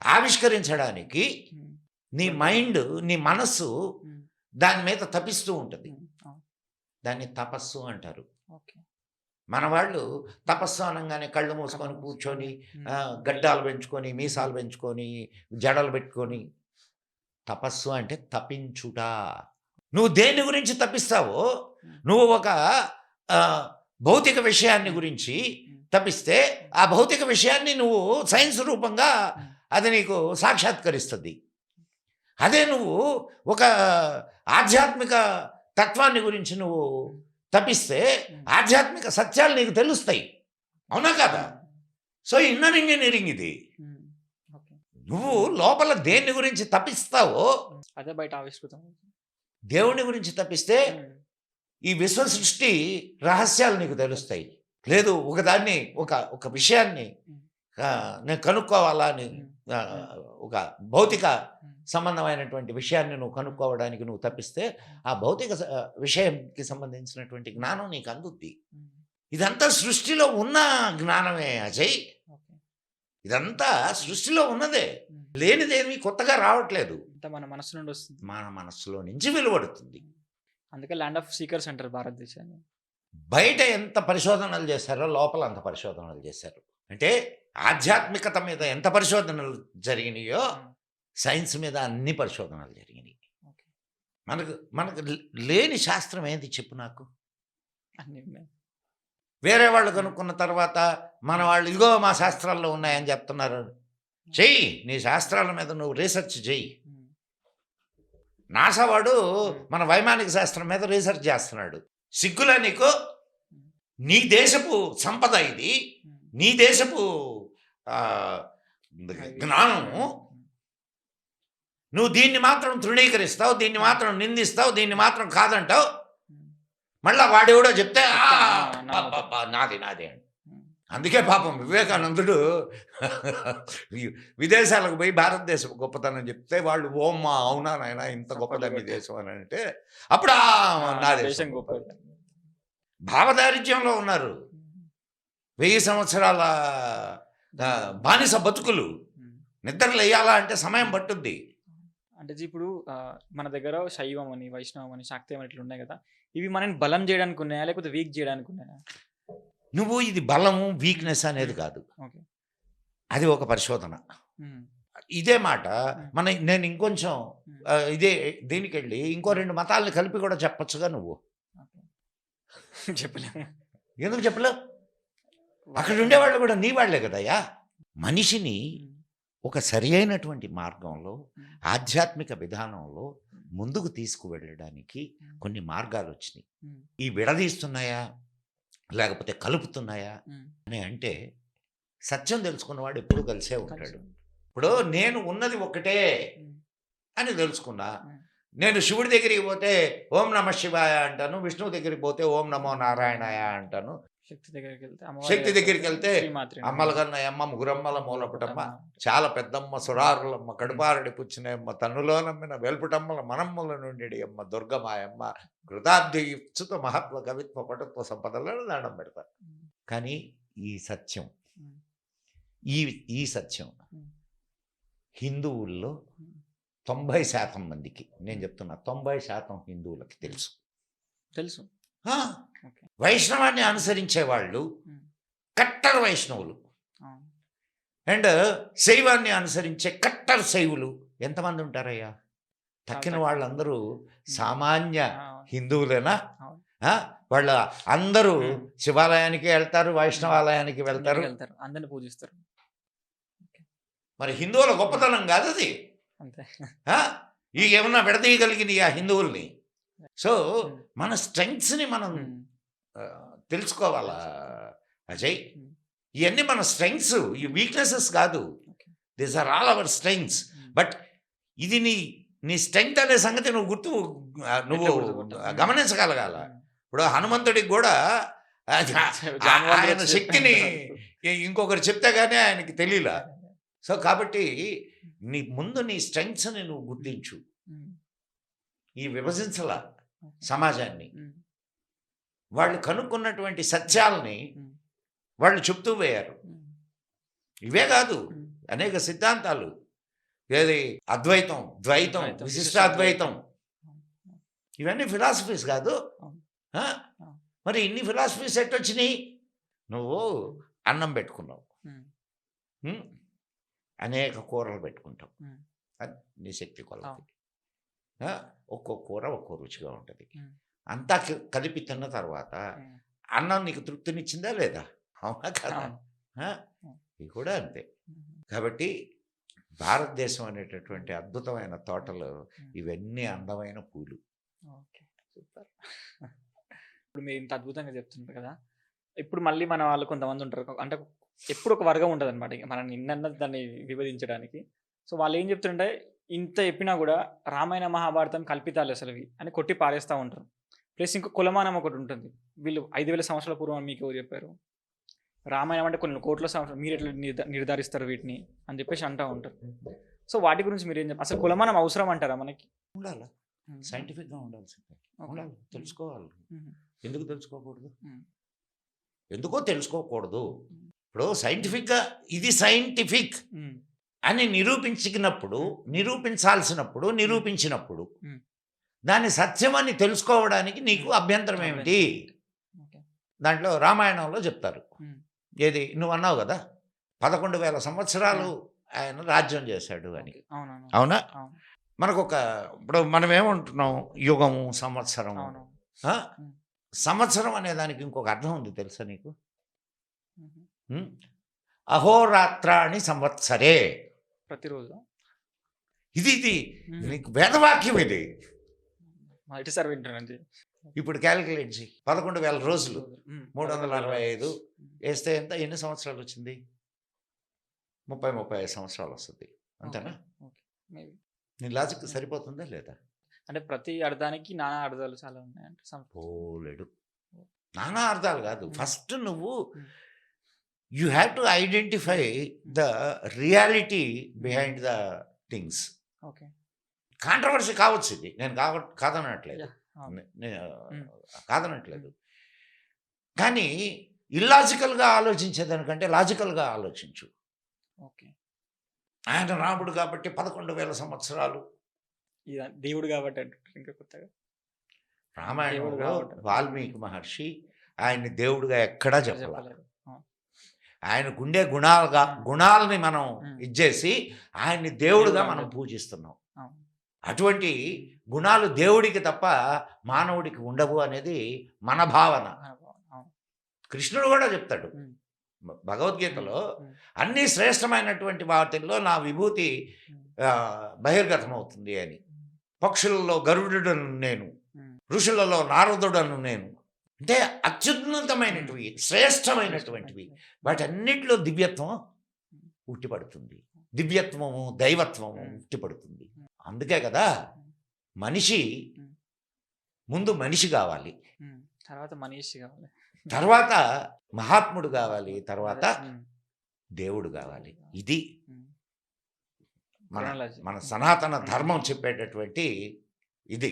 ఆవిష్కరించడానికి ఉమ్. నీ మైండ్, నీ మనస్సు ఉమ్. దాని మీద తపిస్తూ ఉంటుంది. ఉమ్. అవును. దాన్ని తపస్సు అంటారు. ఓకే. మన వాళ్ళు తపస్సు అనగానే కళ్ళు మూసుకొని కూర్చొని గడ్డాలు పెంచుకొని, మీసాలు పెంచుకొని, జడలు పెట్టుకొని. తపస్సు అంటే తపించుట. నువ్వు దేని గురించి తపిస్తావో, నువ్వు ఒక భౌతిక విషయాన్ని గురించి తపిస్తే ఆ భౌతిక విషయాన్ని నువ్వు సైన్స్ రూపంగా అది నీకు సాక్షాత్కరిస్తుంది. అదే నువ్వు ఒక ఆధ్యాత్మిక తత్వాన్ని గురించి నువ్వు తపిస్తే ఆధ్యాత్మిక సత్యాలు నీకు తెలుస్తాయి. అవునా కదా? సో ఇన్నర్ ఇంజనీరింగ్ ఇది. ఉమ్. ఓకే. నువ్వు లోపల దేన్ని గురించి తపిస్తావో, అదే బయట ఆవిష్కృతం. దేవుని గురించి తపిస్తే ఈ విశ్వ సృష్టి రహస్యాలు నీకు తెలుస్తాయి. లేదు ఒకదాన్ని ఒక విషయాన్ని నేను కనుక్కోవాలా అని ఒక భౌతిక సంబంధమైనటువంటి విషయాన్ని నువ్వు కనుక్కోవడానికి నువ్వు తప్పిస్తే ఆ భౌతిక విషయంకి సంబంధించినటువంటి జ్ఞానం నీకు అందుద్ది. ఇదంతా సృష్టిలో ఉన్న జ్ఞానమే అజయ్. ఓకే. ఇదంతా సృష్టిలో ఉన్నదే, లేనిదేమి కొత్తగా రావట్లేదు. అంతా మన మనసు నుండి వస్తుంది. మన మనస్సులో నుంచి వెలువడుతుంది. అందుకే ల్యాండ్ ఆఫ్ సీకర్స్ అంటారు భారతదేశాన్ని. బయట ఎంత పరిశోధనలు చేశారో లోపల అంత పరిశోధనలు చేశారు. అంటే ఆధ్యాత్మికత మీద ఎంత పరిశోధనలు జరిగినాయో సైన్స్ మీద అన్ని పరిశోధనలు జరిగినాయి. ఓకే. మనకు లేని శాస్త్రం ఏంది చెప్పు నాకు? అన్ని ఉన్నాయి. వేరే వాళ్ళు కనుక్కున్న తర్వాత మన వాళ్ళు ఇదిగో మా శాస్త్రాల్లో ఉన్నాయని చెప్తున్నారు. చెయ్యి, నీ శాస్త్రాల మీద నువ్వు రీసెర్చ్ చెయ్యి. నాసా వాడు మన వైమానిక శాస్త్రం మీద రీసెర్చ్ చేస్తున్నాడు. సిగ్గులా నీకు? నీ దేశపు సంపద ఇది, నీ దేశపు జ్ఞానము. నువ్వు దీన్ని మాత్రం తృణీకరిస్తావు, దీన్ని మాత్రం నిందిస్తావు, దీన్ని మాత్రం కాదంటావు. మళ్ళా వాడెవడో చెప్తే నాది నాది అని. అందుకే పాపం వివేకానందుడు విదేశాలకు పోయి భారతదేశం గొప్పతనం చెప్తే వాళ్ళు ఓమ్మా అవునా నాయన ఇంత గొప్పదా మీ దేశం అని అంటే అప్పుడు నా దేశం గొప్ప. భావదారిద్ర్యంలో ఉన్నారు. 1000 సంవత్సరాల బానిస బతుకులు. నిద్ర లేయాలా అంటే సమయం పట్టుద్ది. అంటే ఇప్పుడు మన దగ్గర శైవం అని, వైష్ణవం అని, శాక్తి అని ఇట్లా ఉన్నాయి కదా. ఇవి మనని బలం చేయడానికి ఉన్నాయా లేకపోతే వీక్ చేయడానికి ఉన్నాయా? నువ్వు ఇది బలము వీక్నెస్ అనేది కాదు, అది ఒక పరిశోధన. ఇదే మాట నేను ఇంకొంచెం దీనికి వెళ్ళి ఇంకో 2 మతాలని కలిపి కూడా చెప్పొచ్చుగా. నువ్వు చెప్పలేము. ఎందుకు చెప్పలేవు? అక్కడ ఉండేవాళ్ళు కూడా నీ వాళ్లే కదయ్యా. మనిషిని ఒక సరి అయినటువంటి మార్గంలో, ఆధ్యాత్మిక విధానంలో ముందుకు తీసుకువెళ్ళడానికి కొన్ని మార్గాలు వచ్చినాయి. ఈ విడదీస్తున్నాయా లేకపోతే కలుపుతున్నాయా అని అంటే సత్యం తెలుసుకున్నవాడు ఎప్పుడు కలిసే ఉంటాడు. ఇప్పుడు నేను ఉన్నది ఒకటే అని తెలుసుకున్నా. నేను శివుడి దగ్గరికి పోతే ఓం నమ శివాయ అంటాను, విష్ణువు దగ్గరికి పోతే ఓం నమో నారాయణాయ అంటాను, శక్తి దగ్గరికి వెళ్తే అమ్మల కన్నయ్యమ్మ, ముగురమ్మల మూలపుటమ్మ, చాలా పెద్దమ్మ, సురారులమ్మ, కడుపారడి పుచ్చినమ్మ, తన్నులో నమ్మిన వేల్పుటమ్మల మనమ్మల నుండి అమ్మ, దుర్గమాయమ్మ, కృతాబ్దియుత మహత్వ కవిత్వ పటుత్వ సంపదలను దండం పెడతారు. కానీ ఈ సత్యం ఈ సత్యం హిందువుల్లో 90% మందికి, నేను చెప్తున్నా 90% హిందువులకి తెలుసు. వైష్ణవాన్ని అనుసరించే వాళ్ళు కట్టర్ వైష్ణవులు అండ్ శైవాన్ని అనుసరించే కట్టర్ శైవులు ఎంతమంది ఉంటారయ్యా? తక్కిన వాళ్ళందరూ సామాన్య హిందువులేనా? వాళ్ళ అందరూ శివాలయానికి వెళ్తారు, వైష్ణవాలయానికి వెళ్తారు, అందరిని పూజిస్తారు. మరి హిందువుల గొప్పతనం కాదు అది. ఈ ఏమన్నా విడదీయగలిగింది ఆ హిందువుల్ని. సో మన స్ట్రెంగ్త్స్ని మనం తెలుసుకోవాలా అజయ్. ఉమ్. ఇవన్నీ మన స్ట్రెంగ్స్, ఈ వీక్నెసెస్ కాదు. Okay. This are all our strengths. Um. But ఇది నీ స్ట్రెంగ్త్ అనే సంగతి నువ్వు నువ్వు ఎట్లా గుర్తుపట్టాలి? గమనించగలగాల. ఉమ్. ఇప్పుడు హనుమంతుడికి కూడా జాంబవంతుడు ఆయన వచ్చి శక్తిని చెప్పాడు. ఇంకొకరు చెప్తే గానీ ఆయనకి తెలియలా. సో కాబట్టి నీ స్ట్రెంగ్స్ని నువ్వు గుర్తించు. ఉమ్. ఈ విభజించలా ఓకే. సమాజాన్ని. ఉమ్. వాళ్ళు కనుక్కున్నటువంటి సత్యాల్ని ఉమ్. వాళ్ళు చెప్తూ పోయారు. ఉమ్. ఇవే కాదు, ఉమ్. అనేక సిద్ధాంతాలు. ఏది అద్వైతం, ద్వైతం, ద్వైతం, విశిష్టాద్వైతం, ఇవన్నీ ఫిలాసఫీస్ కాదు. అవును. ఆ? అవును. మరి ఇన్ని ఫిలాసఫీస్ ఎట్టొచ్చినాయి? నువ్వు అన్నం పెట్టుకున్నావు, ఉమ్. ఉమ్? అనేక కూరలు పెట్టుకుంటావు. ఉమ్. అది నీ శక్తి కొలది. అవును. ఒక్కో కూర ఒక్కో రుచిగా ఉంటుంది. ఉమ్. అంతా కలిపి తిన్న తర్వాత ఉమ్. అన్నం నీకు తృప్తినిచ్చిందా లేదా? అవునా కదా? అవును. ఆ? ఇది కూడా అంతే. ఉమ్. కాబట్టి భారతదేశం అనేటటువంటి అద్భుతమైన తోటలో ఉమ్. ఇవన్నీ అందమైన పూలు. Okay, super. ఇప్పుడు మీరు ఇంత అద్భుతంగా చెప్తుంటారు కదా, ఇప్పుడు మళ్ళీ మన వాళ్ళు కొంతమంది ఉంటారు, అంటే ఎప్పుడు ఒక వర్గం ఉంటుంది అనమాట, మనం నిన్న దాన్ని విభజించడానికి. సో వాళ్ళు ఏం చెప్తుంటే, ఇంత చెప్పినా కూడా రామాయణ మహాభారతం కల్పితాలు అసలు ఇవి అని కొట్టి పారేస్తూ ఉంటారు. ప్లస్ ఇంకో కులమానం ఒకటి ఉంటుంది. వీళ్ళు 5,000 సంవత్సరాల పూర్వం మీకు ఎవరు చెప్పారు రామాయణం అంటే కొన్ని కోట్ల సంవత్సరాలు, మీరు ఎట్లా నిర్ధారిస్తారు వీటిని అని చెప్పేసి అంటూ ఉంటారు. సో వాటి గురించి మీరు ఏం చెప్పారు? అసలు కులమానం అవసరం అంటారా మనకి? ఉండాలి, సైంటిఫిక్గా ఉండాల్సిందే. ఉండాలి, తెలుసుకోవాలి. ఎందుకు తెలుసుకోకూడదు? ఎందుకో తెలుసుకోకూడదు. ఇప్పుడు సైంటిఫిక్గా ఇది సైంటిఫిక్ అని నిరూపించినప్పుడు దాని సత్యం అని తెలుసుకోవడానికి నీకు అభ్యంతరం ఏమిటి? దాంట్లో రామాయణంలో చెప్తారు. ఏది నువ్వు అన్నావు కదా, 11,000 సంవత్సరాలు ఆయన రాజ్యం చేశాడు అని. అవునా? ఇప్పుడు మనం ఏమంటున్నాం, యుగము, సంవత్సరం. సంవత్సరం అనే దానికి ఇంకొక అర్థం ఉంది తెలుసా నీకు? అహోరాత్రాణి సంవత్సరే. ప్రతిరోజు ఇది నీకు వేదవాక్యం. ఇది మొదటిసారి వింటానండి. ఇప్పుడు క్యాలిక్యులేట్ చేయి. 11,000 రోజులు 365 వేస్తే ఎంత, ఎన్ని సంవత్సరాలు వచ్చింది? 35 సంవత్సరాలు వస్తుంది. అంతేనా? నీ లాజిక్ సరిపోతుందా లేదా? అంటే ప్రతి అర్థానికి నానా అర్థాలు చాలా ఉన్నాయంటే పోలేడు. నానా అర్థాలు కాదు. ఫస్ట్ నువ్వు you have to identify the reality behind the things. Okay, controversy కావచ్చు ఇది, నేను కాదనట్లేదు, కానీ ఇల్లాజికల్గా ఆలోచించేదానికంటే లాజికల్గా ఆలోచించు. ఓకే, ఆయన రాముడు కాబట్టి 11,000 సంవత్సరాలు, దేవుడు కాబట్టి అంటారు. ఇంకా కొత్తగా రామాయణంలో వాల్మీకి మహర్షి ఆయన్ని దేవుడుగా ఎక్కడా చెప్పలేదు. ఆయన గుణాలని మనం ఇచ్చేసి ఆయన్ని దేవుడుగా మనం పూజిస్తున్నాం. అటువంటి గుణాలు దేవుడికి తప్ప మానవుడికి ఉండవు అనేది మన భావన. కృష్ణుడు కూడా చెప్తాడు భగవద్గీతలో, అన్ని శ్రేష్టమైనటువంటి వాటిల్లో నా విభూతి బహిర్గతమవుతుంది అని. పక్షులలో గరుడుడను నేను, ఋషులలో నారదుడను నేను. అంటే అత్యున్నతమైనటివి, శ్రేష్టమైనటువంటివి, వాటన్నిటిలో దివ్యత్వం ఉట్టిపడుతుంది. దివ్యత్వము, దైవత్వము ఉట్టిపడుతుంది. అందుకే కదా మనిషి ముందు మనిషి కావాలి, తర్వాత మహాత్ముడు కావాలి, తర్వాత దేవుడు కావాలి. ఇది మన సనాతన ధర్మం చెప్పేటటువంటి ఇది.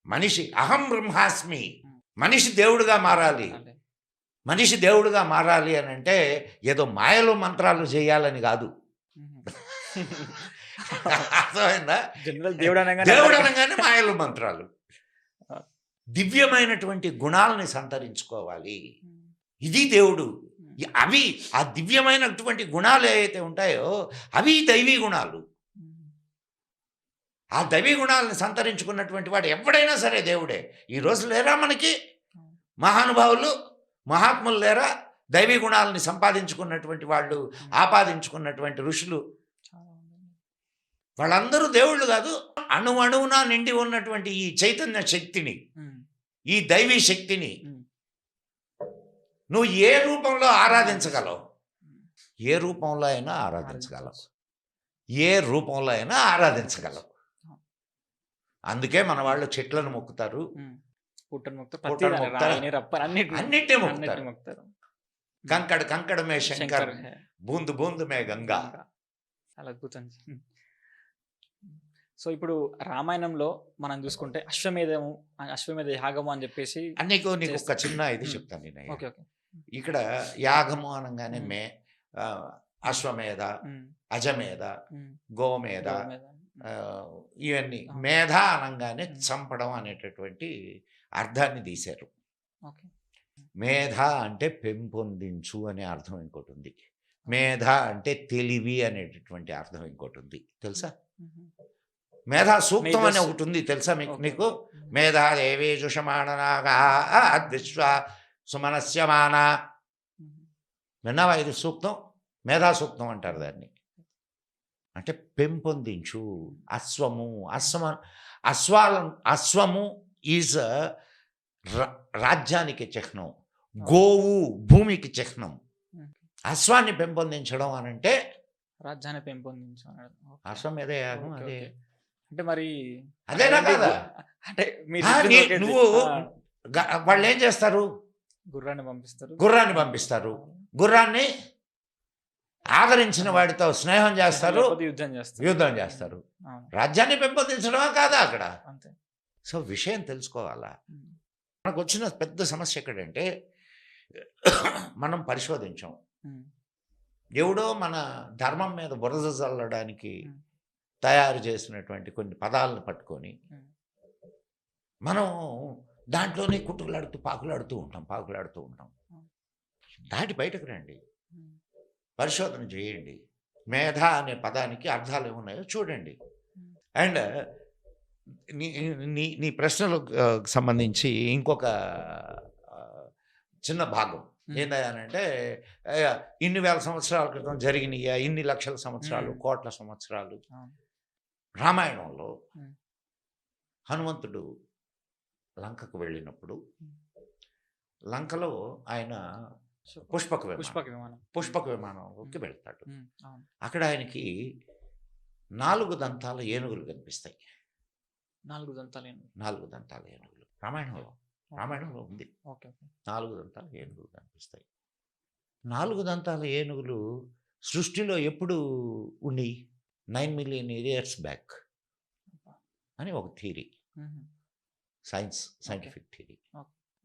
మనిషి అహం బ్రహ్మాస్మి, మనిషి దేవుడుగా మారాలి. మనిషి దేవుడుగా మారాలి అని అంటే ఏదో మాయలు మంత్రాలు చేయాలని కాదు. అర్థమైందా? దేవుడు అనగానే మాయలు మంత్రాలు. దివ్యమైనటువంటి గుణాలని సంతరించుకోవాలి. ఇది దేవుడు. అవి ఆ దివ్యమైనటువంటి గుణాలు ఏవైతే ఉంటాయో అవి దైవీ గుణాలు. ఆ దైవీ గుణాలను సంతరించుకున్నటువంటి వాడు ఎవడైనా సరే దేవుడే. ఈరోజు లేరా మనకి మహానుభావులు, మహాత్ములు లేరా? దైవీ గుణాలని సంపాదించుకున్నటువంటి వాళ్ళు, ఆపాదించుకున్నటువంటి ఋషులు, వాళ్ళందరూ దేవుళ్ళు కాదు. అణువున నిండి ఉన్నటువంటి ఈ చైతన్య శక్తిని, ఈ దైవీ శక్తిని నువ్వు ఏ రూపంలో ఆరాధించగలవు? ఏ రూపంలో అయినా ఆరాధించగలవు. ఏ రూపంలో అయినా ఆరాధించగలవు. అందుకే మన వాళ్ళు చెట్లను మొక్కుతారు, పుట్టను మొక్కుతారు, పుట్టను ప్రతిదాన్ని, మొక్కుతారు, రాయిని, రప్పని అన్నిటినీ అన్నిటిని మొక్కుతారు. మొక్కుతారు. కంకड़ कंकड़ में शंकर, శంకర్ హే. बूंद बूंद में गंगा. చాలా అద్భుతం. సో ఇప్పుడు రామాయణంలో మనం చూసుకుంటే అశ్వమేధ యాగము అని చెప్పేసి నీకు ఒక చేస్తారు. చిన్న ఇది చెప్తాను నేను. ఓకే ఓకే ఇక్కడ యాగము అనగానే అశ్వమేధ, అజమేధ, గోమేధ, ఇవన్నీ అవును. మేధ అనగానే చంపడం అనేటటువంటి అర్థాన్ని తీశారు. ఓకే మేధ అంటే పెంపొందించు అనే అర్థం ఇంకోటి ఉంది. మేధ అంటే తెలివి అనేటటువంటి అర్థం ఇంకోటి ఉంది, తెలుసా? మేధా సూక్తం అనే ఒకటి ఉంది, తెలుసా నీకు? మేధా దేవే జుషమాణనాగా విశ్వ సుమనస్యమాన. విన్నావా ఇది సూక్తం? మేధా సూక్తం అంటారు దాన్ని. అంటే పెంపొందించు. అశ్వము ఈజ్ రాజ్యానికి చిహ్నం, గోవు భూమికి చిహ్నం. అశ్వాన్ని పెంపొందించడం అని అంటే రాజ్యాన్ని పెంపొందించాడు. అశ్వమేధ యాగం అదే. అంటే మరి అదేనా కాదా? అంటే నువ్వు వాళ్ళు ఏం చేస్తారు? గుర్రాన్ని పంపిస్తారు. గుర్రాన్ని ఆదరించిన వాడితో స్నేహం చేస్తారు, యుద్ధం చేస్తారు. రాజ్యాన్ని పెంపొందించడమా కాదా అక్కడ? సో విషయం తెలుసుకోవాలా. మనకు వచ్చిన పెద్ద సమస్య ఎక్కడంటే మనం పరిశోధించాం. ఎవడో మన ధర్మం మీద బురద చల్లడానికి తయారు చేసినటువంటి కొన్ని పదాలను పట్టుకొని మనం దాంట్లోనే పాకులాడుతూ ఉంటాం. దాటి బయటకు రండి, పరిశోధన చేయండి. మేధ అనే పదానికి అర్థాలు ఏమున్నాయో చూడండి. అండ్ నీ ప్రశ్నలకు సంబంధించి ఇంకొక చిన్న భాగం ఏంటంటే, ఇన్ని వేల సంవత్సరాల క్రితం జరిగినాయా, ఇన్ని లక్షల సంవత్సరాలు, కోట్ల సంవత్సరాలు. రామాయణంలో హనుమంతుడు లంకకు వెళ్ళినప్పుడు లంకలో ఆయన పుష్పక విమానంలోకి వెళ్తాడు. అక్కడ ఆయనకి 4 దంతాల ఏనుగులు కనిపిస్తాయి. 4 దంతాల ఏనుగులు రామాయణంలో ఉంది. 4 దంతాల ఏనుగులు కనిపిస్తాయి. 4 దంతాల ఏనుగులు సృష్టిలో ఎప్పుడు ఉండి 9 మిలియన్ ఇయర్స్ బ్యాక్ అని ఒక థియరీ, సైంటిఫిక్ థియరీ.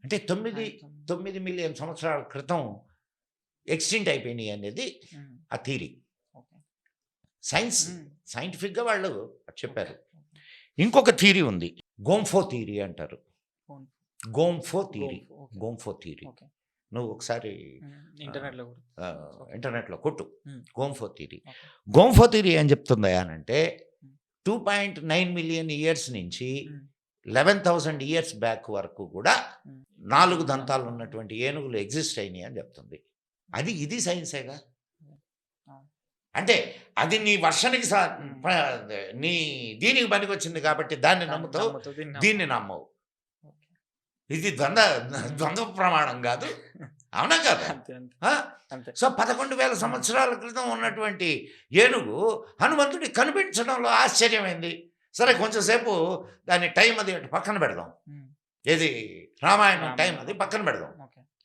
అంటే 9 మిలియన్ సంవత్సరాల క్రితం ఎక్స్టింట్ అయిపోయినాయి అనేది ఆ థియరీ. సైంటిఫిక్గా వాళ్ళు చెప్పారు. ఇంకొక థియరీ ఉంది, గోంఫో థియరీ అంటారు. గోంఫో థియరీ నువ్వు ఒకసారి ఇంటర్నెట్లో కొట్టు, గోంఫో థియరీ ఏం చెప్తుందా అనంటే 2.9 మిలియన్ ఇయర్స్ నుంచి 11,000 ఇయర్స్ బ్యాక్ వరకు కూడా 4 దంతాలు ఉన్నటువంటి ఏనుగులు ఎగ్జిస్ట్ అయినాయి అని చెప్తుంది. ఇది సైన్సేగా. అంటే అది నీ వర్షానికి నీ దీనికి పనికి వచ్చింది కాబట్టి దాన్ని నమ్ముతావు, దీన్ని నమ్మవు. ఇది ద్వంద్వ ప్రమాణం కాదు, అవునా కదా? సో 11,000 సంవత్సరాల క్రితం ఉన్నటువంటి ఏనుగు హనుమంతుడి కనిపించడంలో ఆశ్చర్యమైంది. సరే కొంచెంసేపు దాని టైం అది పక్కన పెడదాం, ఏది రామాయణం టైం అది పక్కన పెడదాం.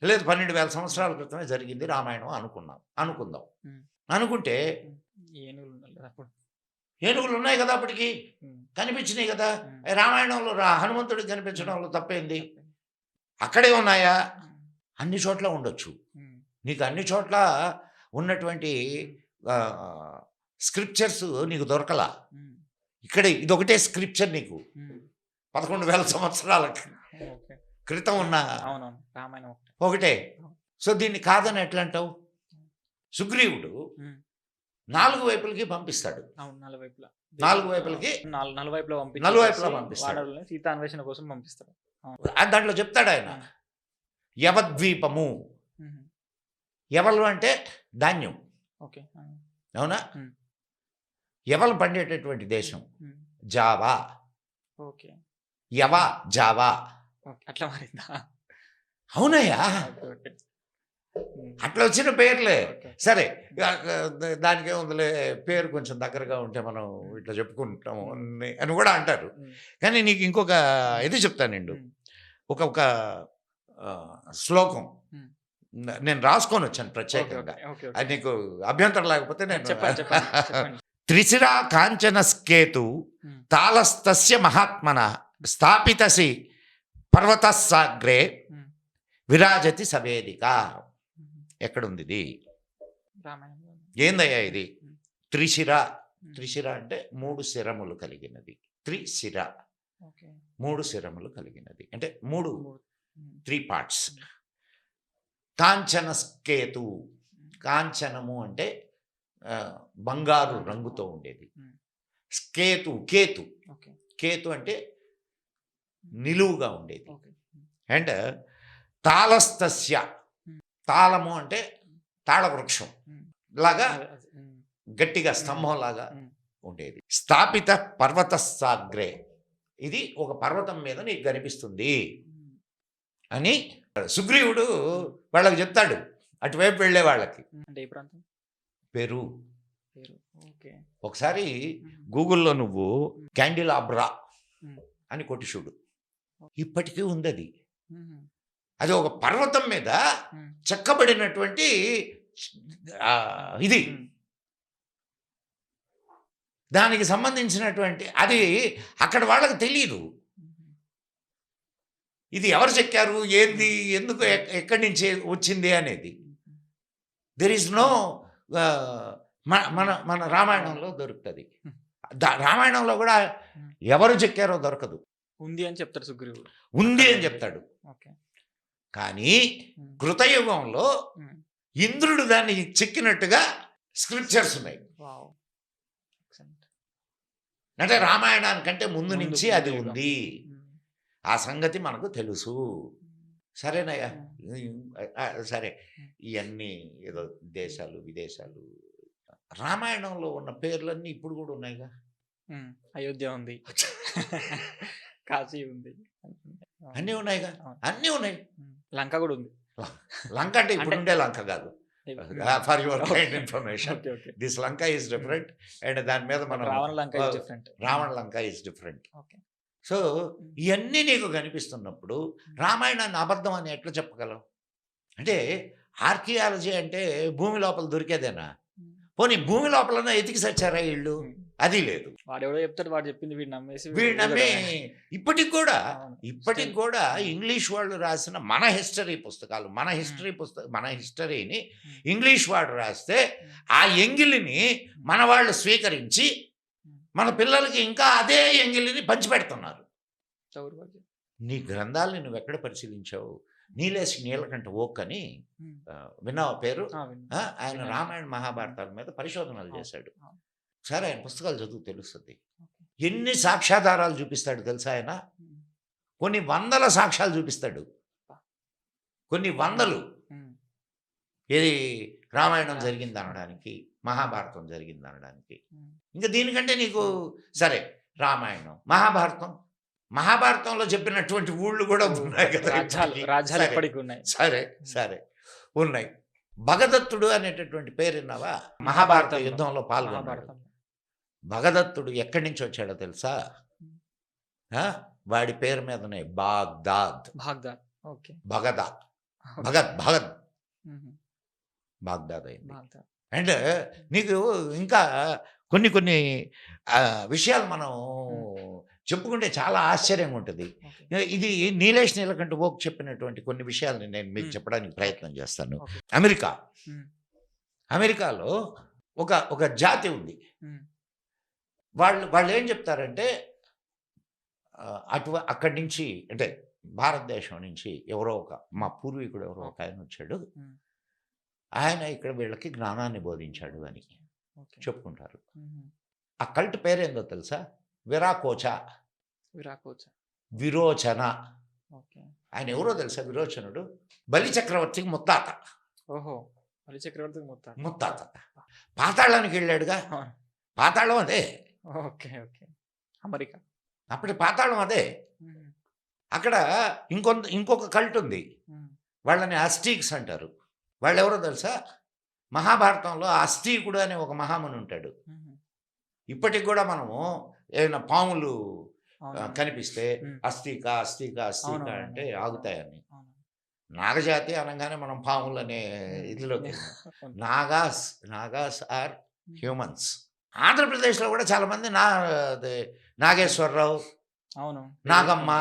లేదు 12,000 సంవత్సరాల క్రితమే జరిగింది రామాయణం అనుకుందాం. అనుకుంటే ఏనుగులు ఉన్నాయి కదా, అప్పటికి కనిపించినాయి కదా. రామాయణంలో హనుమంతుడికి కనిపించడంలో తప్పేంది? అక్కడే ఉన్నాయా? అన్ని చోట్ల ఉండొచ్చు. నీకు అన్ని చోట్ల ఉన్నటువంటి స్క్రిప్చర్స్ నీకు దొరకలా. ఇక్కడే ఇదొకటే స్క్రిప్చర్ నీకు 11,000 సంవత్సరాల క్రితం ఉన్న ఒకటే. సో దీన్ని కాదని ఎట్లా అంటావు? సుగ్రీవుడు 4 వైపులకి పంపిస్తాడు, 4 వైపులకి నలువైపులా పంపిస్తాడు. సీతాన్వేషణ కోసం పంపిస్తాడు. దాంట్లో చెప్తాడు ఆయన, యవద్వీపము. యవలు అంటే ధాన్యం, అవునా? యవలు పండేటటువంటి దేశం జావా. జావా అట్లా మారిందా? అవునయ్యా. అట్లా వచ్చిన పేర్లే. ఓకే. సరే దానికే ఉందిలే, పేరు కొంచెం దగ్గరగా ఉంటే మనం ఇట్లా చెప్పుకుంటాము అని కూడా అంటారు. కానీ నీకు ఇంకొక ఇది చెప్తానండి. ఒక ఒక శ్లోకం నేను రాసుకొని వచ్చాను ప్రత్యేకంగా. అది నీకు అభ్యంతరం లేకపోతే నేను చెప్పండి చెప్పండి. త్రిశిరా కాంచన స్కేతు తాళస్తస్య మహాత్మన స్థాపితసి పర్వతస్సాగ్రే విరాజతి సవేదిక. ఎక్కడుంది ఇది? రామాయణంలో. ఏందయ్యా ఇది? త్రిశిర. త్రిశిర అంటే 3 శిరములు కలిగినది. త్రిశిర, ఓకే. 3 శిరములు కలిగినది అంటే 3 3 పార్ట్స్. Hmm. కాంచన స్కేతు. కాంచనము అంటే బంగారు రంగుతో ఉండేది. స్కేతు కేతు. ఓకే. కేతు అంటే నిలువుగా ఉండేది. ఓకే. అండ్ తాళస్తస్య. తాళము అంటే తాళవృక్షం లాగా గట్టిగా స్తంభం లాగా ఉండేది. స్థాపిత పర్వత సాగ్రే. ఇది ఒక పర్వతం మీద నీకు కనిపిస్తుంది అని సుగ్రీవుడు వాళ్ళకి చెప్తాడు, అటువైపు వెళ్ళే వాళ్ళకి. అంటే ఏ ప్రాంతం? పెరు. ఓకే. ఒకసారి గూగుల్లో నువ్వు క్యాండిలాబ్రా అని కొట్టి చూడు, ఇప్పటికీ ఉంది అది. అది ఒక పర్వతం మీద చెక్కబడినటువంటి ఇది, దానికి సంబంధించినటువంటి అది అక్కడ వాళ్ళకి తెలియదు. ఇది ఎవరు చెక్కారు, ఏంది, ఎందుకు, ఎక్కడి నుంచి వచ్చింది అనేది. There is no. మన మన రామాయణంలో దొరుకుతుంది. రామాయణంలో కూడా ఎవరు చెక్కారో దొరకదు. ఉంది అని చెప్తాడు సుగ్రీవుడు. ఉంది అని చెప్తాడు. ఓకే. కానీ కృతయుగంలో ఇంద్రుడు దాన్ని చెక్కినట్టుగా స్క్రిప్చర్స్ ఉన్నాయి. అంటే రామాయణానికంటే ముందు నుంచి అది ఉంది. ఆ సంగతి మనకు తెలుసు. సరేనయ్యా, సరే, ఇవన్నీ ఏదో దేశాలు విదేశాలు. రామాయణంలో ఉన్న పేర్లన్నీ ఇప్పుడు కూడా ఉన్నాయిగా. అయోధ్య ఉంది, కాశీ ఉంది, అన్నీ ఉన్నాయిగా. అన్నీ ఉన్నాయి. లంక కూడా ఉంది. లంక అంటే ఇప్పుడు ఉండే లంక కాదు. For your kind information, this Lanka is different. And దాని మీద మనం Ravana Lanka is different. Ravana Lanka is different. So ఇవన్నీ నీకు కనిపిస్తున్నప్పుడు రామాయణాన్ని అబద్ధం అని ఎట్లా చెప్పగలవు? అంటే ఆర్కియాలజీ అంటే భూమి లోపల దొరికేదేనా? పోనీ భూమి లోపలన్నా ఎతికి సచ్చారా వీళ్ళు? అది లేదు. వాడెవడో చెప్తాడు, వాడు చెప్పింది వీడు నమ్మేసి వీడు నమ్మి ఇప్పటికి కూడా ఇంగ్లీష్ వాళ్ళు రాసిన మన పుస్తకాలు, మన హిస్టరీని ఇంగ్లీష్ వాడు రాస్తే ఆ ఎంగిలిని మన వాళ్ళు స్వీకరించి మన పిల్లలకి ఇంకా అదే ఎంగిలిని పంచిపెడుతున్నారు. నీ గ్రంథాలని నువ్వు ఎక్కడ పరిశీలించావు? నీలకంఠ ఓక్ అని విన్నావా పేరు? ఆయన రామాయణ మహాభారతాల మీద పరిశోధనలు చేశాడు. సరే, ఆయన పుస్తకాలు చదువు తెలుస్తుంది. ఎన్ని సాక్ష్యాధారాలు చూపిస్తాడు తెలుసా ఆయన? కొన్ని వందల సాక్ష్యాలు చూపిస్తాడు. కొన్ని వందలు. ఏది రామాయణం జరిగింది అనడానికి, మహాభారతం జరిగింది అనడానికి. ఇంకా దీనికంటే నీకు సరే రామాయణం, మహాభారతంలో చెప్పినటువంటి ఊళ్ళు కూడా ఉన్నాయి కదా, రాజ్యాలు ఎప్పటికీ ఉన్నాయి. సరే ఉన్నాయి. భగదత్తుడు అనేటటువంటి పేరు విన్నావా? మహాభారత యుద్ధంలో పాల్గొన్నాడు. భగదత్తుడు ఎక్కడి నుంచి వచ్చాడో తెలుసా? వాడి పేరు మీదనే బాగ్దాద్. బాగ్దాద్ అయింది. అండ్ నీకు ఇంకా కొన్ని విషయాలు మనం చెప్పుకుంటే చాలా ఆశ్చర్యంగా ఉంటుంది. ఇది నీలకంఠ ఓక్ చెప్పినటువంటి కొన్ని విషయాలని నేను మీకు చెప్పడానికి ప్రయత్నం చేస్తాను. అమెరికాలో ఒక జాతి ఉంది. వాళ్ళు ఏం చెప్తారంటే, అక్కడి నుంచి అంటే భారతదేశం నుంచి ఎవరో మా పూర్వీకుడు ఎవరో ఒక ఆయన వచ్చాడు, ఆయన ఇక్కడ వీళ్ళకి జ్ఞానాన్ని బోధించాడు అని చెప్పుకుంటారు. ఆ కల్ట్ పేరేందో తెలుసా? విరోచన. ఆయన ఎవరో తెలుసా? విరోచనుడు బలి చక్రవర్తికి ముత్తాత. ముత్తాత పాతాళానికి వెళ్ళాడుగా. పాతాళం అదే. అమెరికా అప్పటి పాతాళం అదే. అక్కడ ఇంకొక కల్ట్ ఉంది, వాళ్ళని అస్టీక్స్ అంటారు. వాళ్ళెవరో తెలుసా? మహాభారతంలో అస్థీకుడు అనే ఒక మహాముని ఉంటాడు. మ్మ్. ఇప్పటికి కూడా మనము ఏదైనా పాములు అవునవును. కనిపిస్తే మ్మ్. అస్థిక, అస్థిక, అస్థిక అవునవును. అంటే ఆగుతాయని. అవును. నాగజాతి అనగానే మనం పాములనే మ్మ్. ఇదిలోకి వెళ్ళాం. అవును. Nagas are humans. ఆంధ్రప్రదేశ్‌లో కూడా చాలామంది అదే నాగేశ్వరరావు, అవును. నాగమ్మ,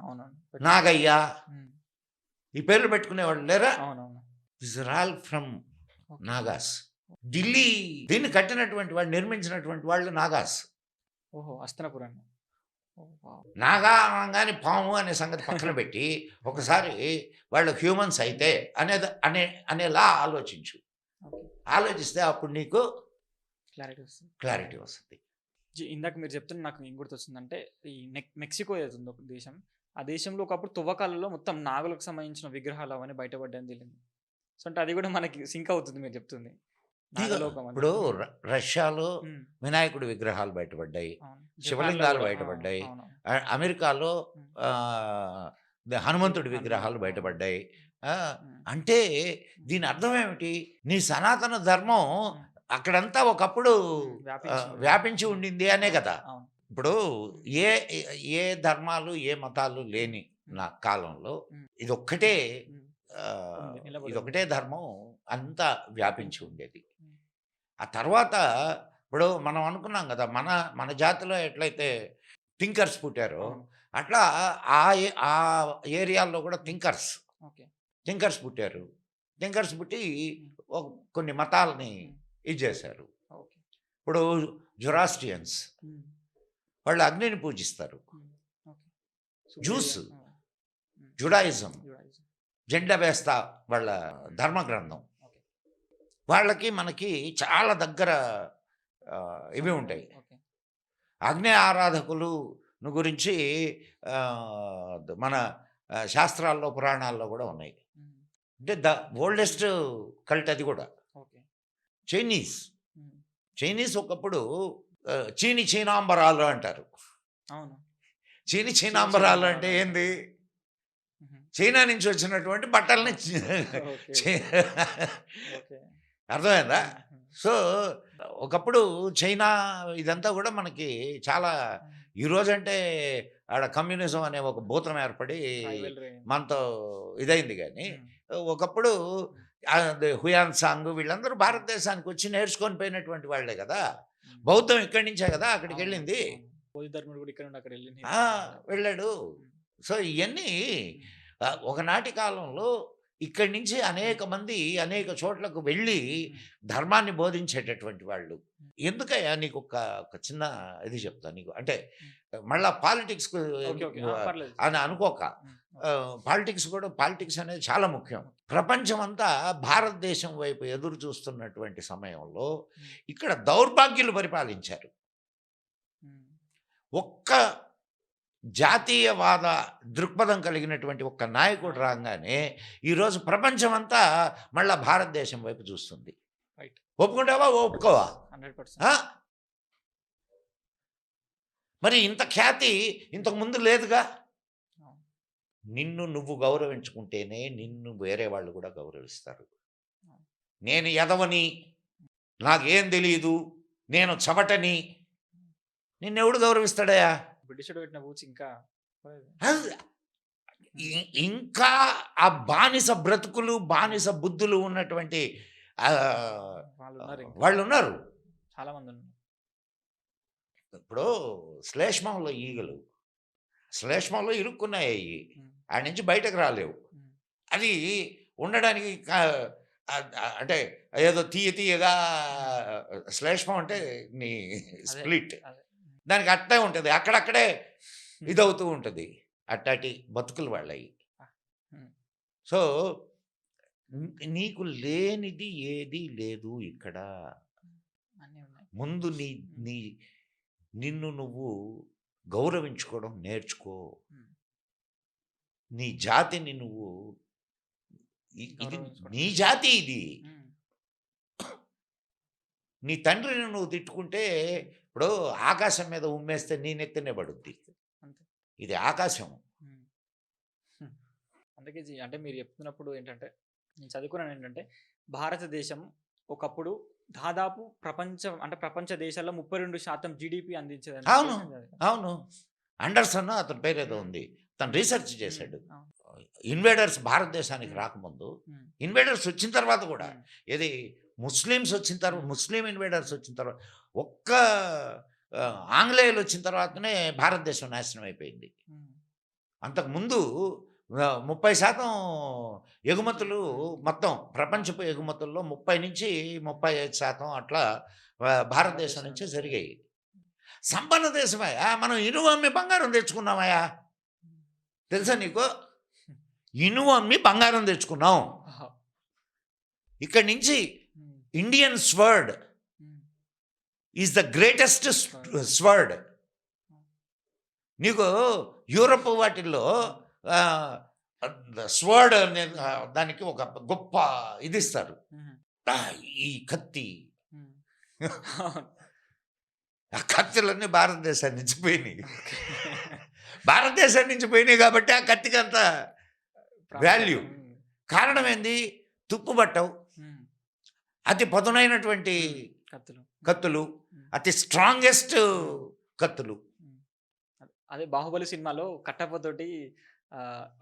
అవునవును. నాగయ్య మ్మ్. ఈ పేర్లు పెట్టుకునేవాళ్ళు లేరా? అవునవును. This are all from okay. Nagas. Delhi దీన్ని కట్టినటువంటి వాళ్ళు, నిర్మించినటువంటి వాళ్ళు నాగాస్. ఓహో, అస్తనపురాన్ని. ఓ, వావ్. నాగా అనగానే పాము అనే సంగతి పక్కన పెట్టి ఒకసారి వాళ్ళు హ్యూమన్స్ అయితే అనేలా ఆలోచించు. ఓకే. ఆలోచిస్తే అప్పుడు నీకు క్లారిటీ వస్తుంది. క్లారిటీ వస్తుంది. ఇందాక మీరు చెప్తున్న నాకు ఏం గుర్తొస్తుందంటే ఈ మెక్సికో ఏదైతుందో ఒక దేశం, ఆ దేశంలో ఒకప్పుడు తువ్వకాలలో మొత్తం నాగులకు సంబంధించిన విగ్రహాలు అవన్నీ బయటపడ్డాయని తెలియదు. సో అంటే అది కూడా మనకి సింక్ అవుతుంది మీరు చెప్తుంది. నాగలోకం అని. ఇప్పుడు రష్యాలో మ్మ్. వినాయకుడి విగ్రహాలు బయటపడ్డాయి, అవును. శివలింగాలు జపాన్లో కూడా. బయటపడ్డాయి. అవును. అమెరికాలో మ్మ్. ఆ, హనుమంతుడి హనుమాన్. విగ్రహాలు బయటపడ్డాయి. ఆ, మ్మ్. అంటే దీని అర్థం ఏమిటి? నీ సనాతన ధర్మం అక్కడంతా ఒకప్పుడు వ్యాపించి ఉండింది అనే కదా. అవును. ఇప్పుడు ఏ ఏ ధర్మాలు ఏ మతాలు లేని నా కాలంలో ఇదొక్కటే మ్మ్. ఆ, ఉంది, నిలబడి ఇదొకటే ఉంది. ధర్మం అంతా వ్యాపించి ఉండేది. మ్మ్. ఆ తర్వాత ఇప్పుడు మనం అనుకున్నాం కదా, మన మన జాతిలో ఎట్లయితే థింకర్స్ పుట్టారో అవును. అట్లా ఆ ఏరియాల్లో కూడా ఓకే. థింకర్స్ పుట్టారు. థింకర్స్ పుట్టి కొన్ని మతాలని ఇది చేశారు. ఓకే. ఇప్పుడు జొరాస్ట్రియన్స్ మ్మ్. వాళ్ళు అగ్నిని పూజిస్తారు. మ్మ్. ఓకే. జ్యూస్, మ్మ్. Judaism, Judaism. జెండా వేస్తా వాళ్ళ ధర్మ గ్రంథం. ఓకే. వాళ్ళకి మనకి చాలా దగ్గర ఇవి ఉంటాయి. ఓకే. అగ్ని ఆరాధకులు గురించి ఆ, మన శాస్త్రాల్లో పురాణాల్లో కూడా ఉన్నాయి. మ్మ్. అంటే ద ఓల్డెస్ట్ కల్ట్ అది కూడా. ఓకే. చైనీస్ మ్మ్. చైనీస్ ఒకప్పుడు చీనాంబరాలు అంటారు. అవును. చీనాంబరాలు అంటే ఏంది? మ్మ్. చైనా నుంచి వచ్చినటువంటి బట్టల్ని ఓకే. ఓకే. అర్థమైందా? మ్మ్. సో ఒకప్పుడు చైనా ఇదంతా కూడా మనకి చాలా, ఈరోజంటే ఆడ కమ్యూనిజం అనే ఒక భూతం ఏర్పడి ట్రైబల్ మనతో ఇదైంది. కానీ మ్మ్. ఒకప్పుడు హుయాన్ సాంగ్ వీళ్ళందరూ భారతదేశానికి వచ్చి నేర్చుకొని పోయినటువంటి వాళ్ళే కదా. మ్మ్. బౌద్ధం ఇక్కడి నుంచే కదా అక్కడికి అవును. వెళ్ళింది. అవును. బౌద్ధ ధర్ముడు కూడా ఇక్కడ నుండి అక్కడ వెళ్ళింది. వెళ్ళాడు. సో ఇవన్నీ ఒకనాటి కాలంలో ఇక్కడి నుంచి అనేక మంది అనేక చోట్లకు వెళ్ళి ధర్మాన్ని బోధించేటటువంటి వాళ్ళు. ఎందుకయ్యా నీకు ఒక చిన్న ఇది చెప్తా నీకు, అంటే మళ్ళా పాలిటిక్స్ ఓకే. ఓకే. పర్లేదు. అని అనుకోక, పాలిటిక్స్ అనేది చాలా ముఖ్యం. ప్రపంచం అంతా భారతదేశం వైపు ఎదురు చూస్తున్నటువంటి సమయంలో ఇక్కడ దౌర్భాగ్యులు పరిపాలించారు. ఒక్క జాతీయవాద దృక్పథం కలిగినటువంటి ఒక్క నాయకుడు రాగానే ఈరోజు ప్రపంచం అంతా మళ్ళా భారతదేశం వైపు చూస్తుంది. రైట్. ఒప్పుకుంటావా ఒప్పుకోవా? 100%. మరి ఇంత ఖ్యాతి ఇంతకు ముందు లేదుగా. అవును. నిన్ను నువ్వు గౌరవించుకుంటేనే నిన్ను వేరే వాళ్ళు కూడా గౌరవిస్తారు. నేను ఎదవని, నాకేం తెలియదు, నేను చవటని నిన్నెవడు గౌరవిస్తాడయా? బ్రిటిష్ పెట్టిన ఊచి ఇంకా ఇంకా ఆ బానిస బ్రతుకులు, బానిస బుద్ధులు ఉన్నటువంటి వాళ్ళు ఉన్నారు. చాలా మంది ఉన్నారు. ఇప్పుడు శ్లేష్మంలో ఈగలు శ్లేష్మంలో ఇరుక్కున్నాయి. ఆడి నుంచి బయటకు రాలేవు. అది ఉండడానికి అంటే ఏదో తీయగా శ్లేష్మం అంటే నీ స్ప్లిట్, దానికి అట్టే ఉంటుంది, అక్కడక్కడే ఇదవుతూ ఉంటుంది. అట్టాటి బతుకులు వాళ్ళవి. సో నీకు లేనిది ఏది లేదు ఇక్కడ. ముందు నిన్ను నువ్వు గౌరవించుకోవడం నేర్చుకో. నీ జాతిని నువ్వు, ఇది నీ జాతి, ఇది నీ తండ్రిని నువ్వు తిట్టుకుంటే ఇప్పుడు ఆకాశం మీద ఉమ్మేస్తే నీ నెత్తినే పడుద్ది. ఇది ఆకాశం. అందుకే అంటే మీరు చెప్తున్నప్పుడు ఏంటంటే నేను చదువుకున్నాను ఏంటంటే భారతదేశం ఒకప్పుడు దాదాపు ప్రపంచ దేశాల్లో 32% జీడిపి అందించేదని అవును. చెప్పేసి నేను చదివాను. అవును. అండర్సన్ అతని పేరేదో ఉంది. తను రీసెర్చ్ చేశాడు. అవును. ఇన్వేడర్స్ భారతదేశానికి మ్మ్. రాకముందు, ఉమ్, ఇన్వేడర్స్ వచ్చిన తర్వాత కూడా, ఉమ్, ఏది ముస్లిమ్స్ వచ్చిన తర్వాత, ముస్లిం ఇన్వేడర్స్ వచ్చిన తర్వాత, ఒక్క ఆంగ్లేయులు వచ్చిన తర్వాతనే భారతదేశం నాశనం అయిపోయింది. ఉమ్, అంతకుముందు 30% ఎగుమతులు, మొత్తం ప్రపంచపు ఎగుమతుల్లో 30-35% అట్లా భారతదేశం నుంచే జరిగాయి. సంపన్న దేశమయ్యా, మనం ఇనుము అమ్మి బంగారం తెచ్చుకున్నామయ్యా. తెలుసా నీకు? ఇనుము అమ్మి బంగారం తెచ్చుకున్నాం. ఆహా, ఇక్కడి నుంచి um, Indian sword um, is the greatest sword. నీకు యూరప్ వాటిల్లో స్వర్డ్ అనే దానికి ఒక గొప్ప ఇది ఇస్తారు. ఉమ్, ఆ, ఈ కత్తి, ఉమ్. ఆ కత్తులన్నీ భారతదేశాన్ని నుంచి పోయినాయి. ఓకే. భారతదేశం నుంచి పోయినాయి కాబట్టి ఆ కత్తికి అంత వాల్యూ. ఉమ్, కారణం ఏంది? తుప్పు పట్టవు, ఉమ్, అతి పదునైనటువంటి కత్తులు. కత్తులు, ఉమ్, అతి స్ట్రాంగెస్ట్ కత్తులు. ఉమ్. అదే బాహుబలి సినిమాలో కట్టప్పతోటి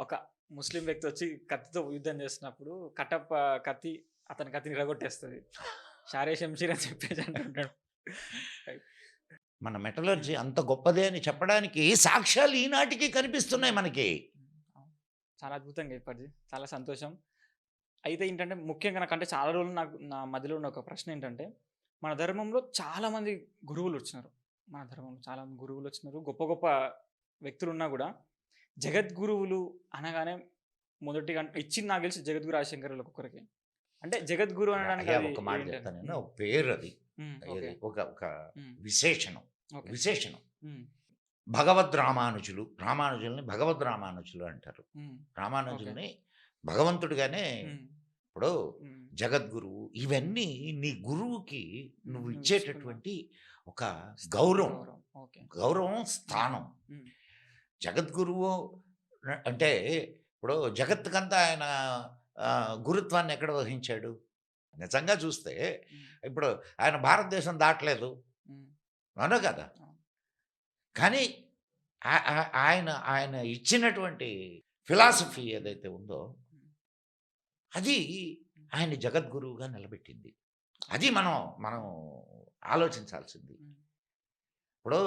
ఒక ముస్లిం వ్యక్తి వచ్చి కత్తితో యుద్ధం చేస్తున్నప్పుడు కట్టప్ప కత్తి అతని కత్తిని ఇరగొట్టేస్తుంది. షారే షంషీర్ అని చెప్పేసి అంటుంటాడు. మన మెటలర్జీ అంత గొప్పదే అని చెప్పడానికి సాక్ష్యాలు ఈనాటికి కనిపిస్తున్నాయి మనకి. అవును. చాలా అద్భుతంగా చెప్పారు. చాలా సంతోషం. అయితే ఏంటంటే ముఖ్యంగా నాకంటే చాలా రోజులు నా మధ్యలో ఉన్న ఒక ప్రశ్న ఏంటంటే, మన ధర్మంలో చాలామంది గురువులు వచ్చినారు. మన ధర్మంలో చాలామంది గురువులు వచ్చినారు. గొప్ప గొప్ప వ్యక్తులు ఉన్నా కూడా జగద్గురువులు అనగానే మొదటిగా ఇచ్చింది నాకు తెలిసి జగద్గురు రాజశేఖరులు ఒక్కొక్కరికి. అంటే జగద్గురు అనడానికి అయ్యా, అది ఒక మాట ఏంటంటే? చెప్తాను నేను. ఒక పేరు అది, ఓకే. ఒక ఒక ఉమ్, విశేషణం. ఓకే. విశేషణం. ఉమ్, భగవద్ రామానుజులు, రామానుజుల్ని భగవద్ రామానుజులు అంటారు. ఉమ్, రామానుజుల్ని భగవంతుడిగానే. ఉమ్, ఇప్పుడు ఉమ్, జగద్గురువు, ఇవన్నీ నీ గురువుకి నువ్వు నువ్వు ఇచ్చేటటువంటి ఒక గౌరవం, గౌరవం. ఓకే. గౌరవం, స్థానం. ఉమ్, జగద్గురువు అంటే ఇప్పుడు జగత్తుకంతా ఆయన గురుత్వాన్ని ఎక్కడ వహించాడు? నిజంగా చూస్తే ఉమ్, ఇప్పుడు ఆయన భారతదేశం దాటలేదు, ఉమ్, అవునా కదా? అవును. కానీ ఆయన ఆయన ఇచ్చినటువంటి ఫిలాసఫీ ఏదైతే ఉందో అది ఆయన జగద్గురువుగా నిలబెట్టింది. అది మనం మనం ఆలోచించాల్సింది. ఉమ్, ఇప్పుడు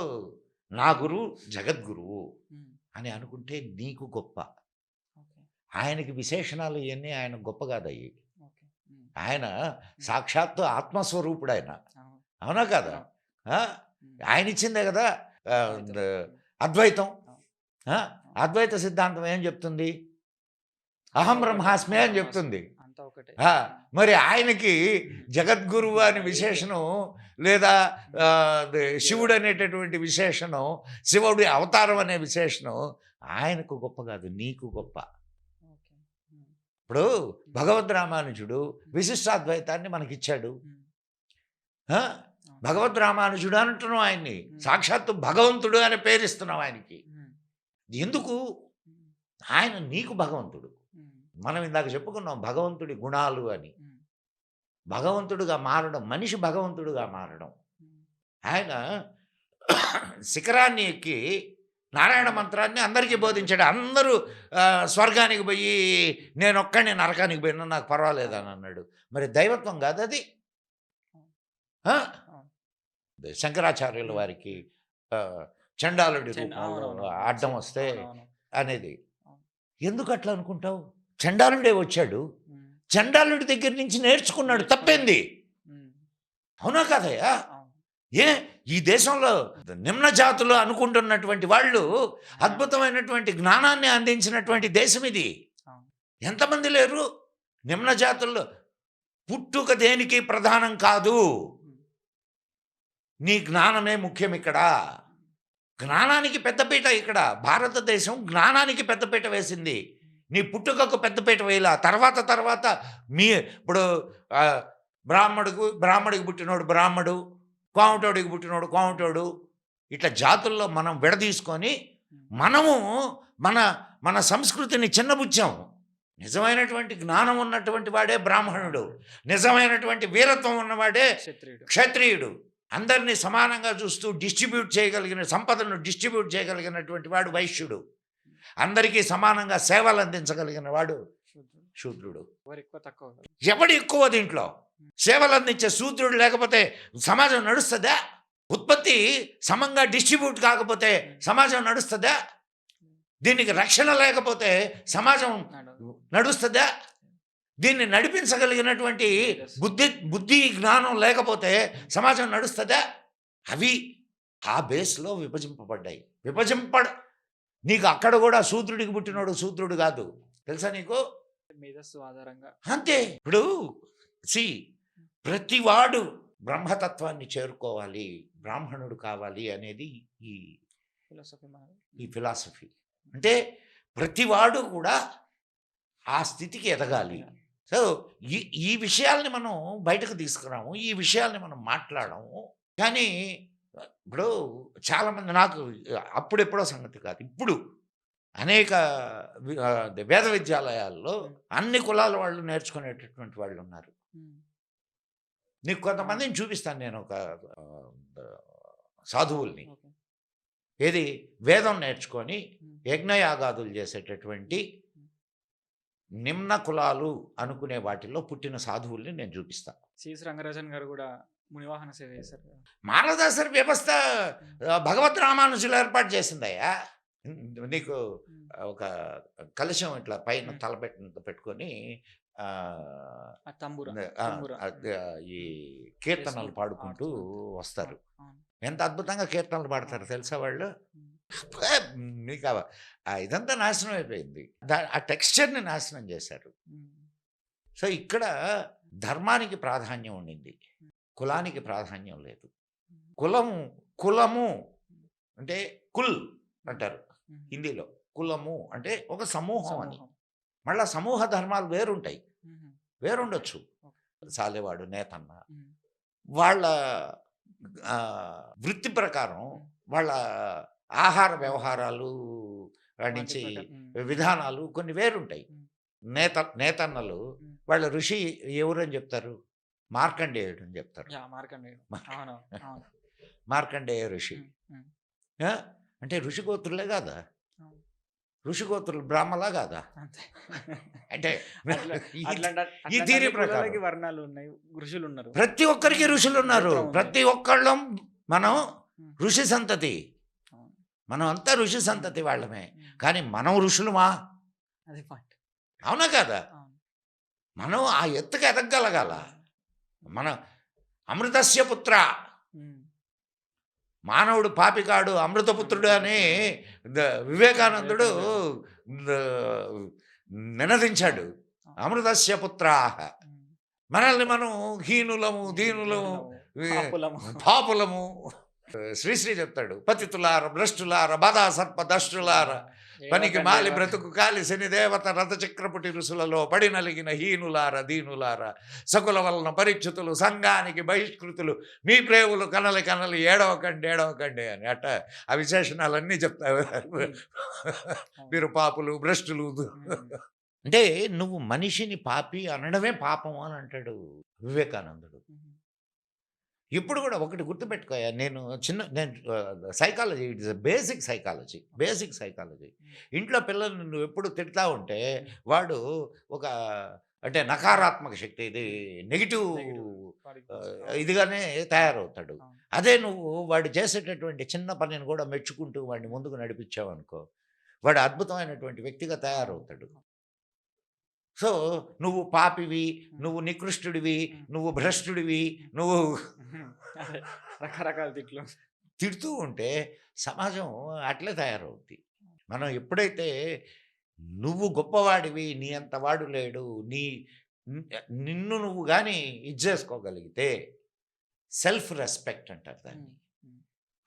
నా గురువు జగద్గురువు ఉమ్, అని అనుకుంటే నీకు గొప్ప. ఓకే. ఆయనకి విశేషణాలు ఇవన్నీ ఆయన గొప్ప కాదయ్యి. ఓకే. ఉమ్, ఆయన సాక్షాత్తు ఆత్మస్వరూపుడు ఆయన, అవును. అవునా కదా? అవును. ఆ? ఉమ్, ఆయన ఇచ్చిందే కదా అద్వైతం. అద్వైతం. అవును. ఆ? అద్వైత సిద్ధాంతం ఏం చెప్తుంది? అహం బ్రహ్మాస్మి అని చెప్తుంది. అంతా ఒకటే. ఆ, మరి ఆయనకి జగద్గురువు అని విశేషణం, లేదా శివుడు అనేటటువంటి విశేషణం, శివుడి అవతారం అనే విశేషణం ఆయనకు గొప్ప కాదు, నీకు గొప్ప. ఓకే. ఉమ్, ఇప్పుడు భగవద్ రామానుజుడు విశిష్టాద్వైతాన్ని మనకిచ్చాడు. ఉమ్, ఆ? భగవద్ రామానుజుడు అంటున్నాం ఆయన్ని, సాక్షాత్తు భగవంతుడు అని పేరిస్తున్నాం ఆయనకి. ఉమ్, ఎందుకు? ఉమ్, ఆయన నీకు భగవంతుడు. ఉమ్, మనం ఇందాక చెప్పుకున్నాం భగవంతుడి గుణాలు అని. ఉమ్, భగవంతుడుగా మారడం, మనిషి భగవంతుడుగా మారడం. ఉమ్, ఆయన శిఖరాన్ని ఎక్కి నారాయణ మంత్రాన్ని అందరికీ బోధించాడు. అందరూ స్వర్గానికి పోయి నేను ఒక్కడిని నరకానికి పోయినా నాకు పర్వాలేదు అని అన్నాడు. మరి దైవత్వం కాదు అది? ఆ? శంకరాచార్యుల వారికి చండాలుడి రూపంలో అడ్డం వస్తే అవునవును. అనేది. ఎందుకు అట్లా అనుకుంటావు? చండాలుడే వచ్చాడు, ఉమ్, చండాలుడి దగ్గర నుంచి నేర్చుకున్నాడు, తప్పింది. ఉమ్, అవునా కదయ్యా? అవును. ఏ ఈ దేశంలో నిమ్న జాతులు అనుకుంటున్నటువంటి వాళ్ళు అద్భుతమైనటువంటి జ్ఞానాన్ని అందించినటువంటి దేశం ఇది. అవును. ఎంతమంది లేరు నిమ్న జాతుల్లో? పుట్టుక దేనికి ప్రధానం కాదు, ఉమ్, నీ జ్ఞానమే ముఖ్యం. ఇక్కడ జ్ఞానానికి పెద్దపీట, ఇక్కడ భారతదేశం జ్ఞానానికి పెద్దపీట వేసింది. నీ పుట్టుకకు పెద్దపీట వేయాల. తర్వాత ఇప్పుడు బ్రాహ్మడికి పుట్టినోడు బ్రాహ్మడు, కోమటోడికి పుట్టినోడు కోమటోడు, ఇట్లా జాతుల్లో మనం విడదీసుకొని మనము మన మన సంస్కృతిని చిన్నబుచ్చాము. నిజమైనటువంటి జ్ఞానం ఉన్నటువంటి వాడే బ్రాహ్మణుడు, నిజమైనటువంటి వీరత్వం ఉన్నవాడే క్షత్రియుడు. క్షత్రియుడు. అందరినీ సమానంగా చూస్తూ డిస్ట్రిబ్యూట్ చేయగలిగిన సంపదను డిస్ట్రిబ్యూట్ చేయగలిగినటువంటి వాడు వైశ్యుడు. అందరికీ సమానంగా సేవలు అందించగలిగిన వాడు శూద్రుడు. శూద్రుడు. ఎవరు ఎక్కువ తక్కువ. ఎవడు ఎక్కువ దీంట్లో? సేవలు అందించే శూద్రుడు లేకపోతే సమాజం నడుస్తుందా? ఉత్పత్తి సమంగా డిస్ట్రిబ్యూట్ కాకపోతే సమాజం నడుస్తుందా? దీనికి రక్షణ లేకపోతే సమాజం నడుస్తుందా? దీన్ని నడిపించగలిగినటువంటి బుద్ధి జ్ఞానం లేకపోతే సమాజం నడుస్తుందా? అవి ఆ బేస్లో విభజింపబడ్డాయి. నీకు అక్కడ కూడా శూద్రుడికి పుట్టినోడు శూద్రుడు కాదు, తెలుసా నీకు? మేధస్సు ఆధారంగా అంతే. ఇప్పుడు ప్రతివాడు బ్రహ్మతత్వాన్ని చేరుకోవాలి, బ్రాహ్మణుడు కావాలి అనేది ఈ ఫిలాసఫీ. అంటే ప్రతివాడు కూడా ఆ స్థితికి ఎదగాలి. సో ఈ విషయాల్ని మనం బయటకు తీసుకురాము, ఈ విషయాల్ని మనం మాట్లాడము. కానీ ఇప్పుడు చాలామంది, నాకు అప్పుడెప్పుడో సంగతి కాదు, ఇప్పుడు అనేక వేద విద్యాలయాల్లో అన్ని కులాల వాళ్ళు నేర్చుకునేటటువంటి వాళ్ళు ఉన్నారు. నీకు కొంతమందిని చూపిస్తాను నేను, ఒక సాధువుల్ని, ఏది వేదం నేర్చుకొని యజ్ఞయాగాదులు చేసేటటువంటి నిమ్న కులాలు అనుకునే వాటిల్లో పుట్టిన సాధువుల్ని నేను చూపిస్తాను. సిఎస్ రంగరాజన్ గారు కూడా మునివాహన సేవ చేశారు. మానవదాసరి వ్యవస్థ భగవత్ రామానుజులు ఏర్పాటు చేసిందయ్యా. నీకు ఒక కలశం ఇట్లా పైన పెట్టుకొని ఈ కీర్తనలు పాడుకుంటూ వస్తారు. ఎంత అద్భుతంగా కీర్తనలు పాడతారు తెలుసా వాళ్ళు. మీకు ఇదంతా నాశనం అయిపోయింది, ఆ టెక్స్చర్ని నాశనం చేశారు. సో ఇక్కడ ధర్మానికి ప్రాధాన్యం ఉండింది, కులానికి ప్రాధాన్యం లేదు. కులము అంటే కుల్ అంటారు హిందీలో. కులము అంటే ఒక సమూహం అని. మళ్ళా సమూహ ధర్మాలు వేరుండొచ్చు. సాలేవాడు, నేతన్న, వాళ్ళ వృత్తి ప్రకారం వాళ్ళ ఆహార వ్యవహారాలు నుంచి విధానాలు కొన్ని వేరుంటాయి. నేతన్నలు వాళ్ళ ఋషి ఎవరని చెప్తారు? మార్కండేయుడు అని చెప్తారు. మార్కండేయ ఋషి అంటే ఋషిగోత్రులే కాదా? ఋషిగోత్రులు బ్రాహ్మలా కాదా? అంటే ఈ థియరీ ప్రకారం వర్ణాలు ఉన్నాయి, ఋషులు ఉన్నారు, ప్రతి ఒక్కరికి ఋషులు ఉన్నారు. ప్రతి ఒక్కళ్ళం మనం ఋషి సంతతి, మనం అంతా ఋషి సంతతి వాళ్ళమే. కానీ మనం ఋషులుమా? అవునా కాదా? మనం ఆ ఎత్తుకు ఎదగలగాల. మనం అమృతస్య పుత్ర, మానవుడు పాపికాడు అమృతపుత్రుడు అని వివేకానందుడు నినదించాడు. అమృతస్య పుత్రాః. మనల్ని మనం హీనులము, దీనులము, పాపులము. శ్రీశ్రీ చెప్తాడు, పతితులార, భ్రష్టులార, బాధా సర్ప దష్టులార, పనికి మాలి బ్రతుకు కాలి శని దేవత రథచక్రపుటి రుసులలో పడి నలిగిన హీనులార, దీనులార, సకుల వలన పరిచ్యుతులు, సంఘానికి బహిష్కృతులు, మీ ప్రేవులు కనలి ఏడవకండి అని అట్ట ఆ విశేషణాలన్నీ చెప్తారు. మీరు పాపులు, భ్రష్టులు. అంటే నువ్వు మనిషిని పాపి అనడమే పాపం అని అంటాడు వివేకానందుడు. ఇప్పుడు కూడా ఒకటి గుర్తుపెట్టుకోయా, నేను psychology, it is basic psychology. ఇంట్లో పిల్లల్ని నువ్వు ఎప్పుడు తిడతా ఉంటే వాడు ఒక అంటే నకారాత్మక శక్తి, ఇది నెగిటివ్ ఇదిగానే తయారవుతాడు. అదే నువ్వు వాడు చేసేటటువంటి చిన్న పనిని కూడా మెచ్చుకుంటూ వాడిని ముందుకు నడిపించావు అనుకో, వాడు అద్భుతమైనటువంటి వ్యక్తిగా తయారవుతాడు. సో నువ్వు పాపివి, నువ్వు నికృష్టుడివి, నువ్వు భ్రష్టుడివి, నువ్వు రకరకాల తిడుతూ ఉంటే సమాజం అట్లే తయారవుద్ది. మనం ఎప్పుడైతే నువ్వు గొప్పవాడివి, నీ అంత వాడు లేడు, నిన్ను నువ్వు కానీ ఇది చేసుకోగలిగితే సెల్ఫ్ రెస్పెక్ట్ అంటారు దాన్ని.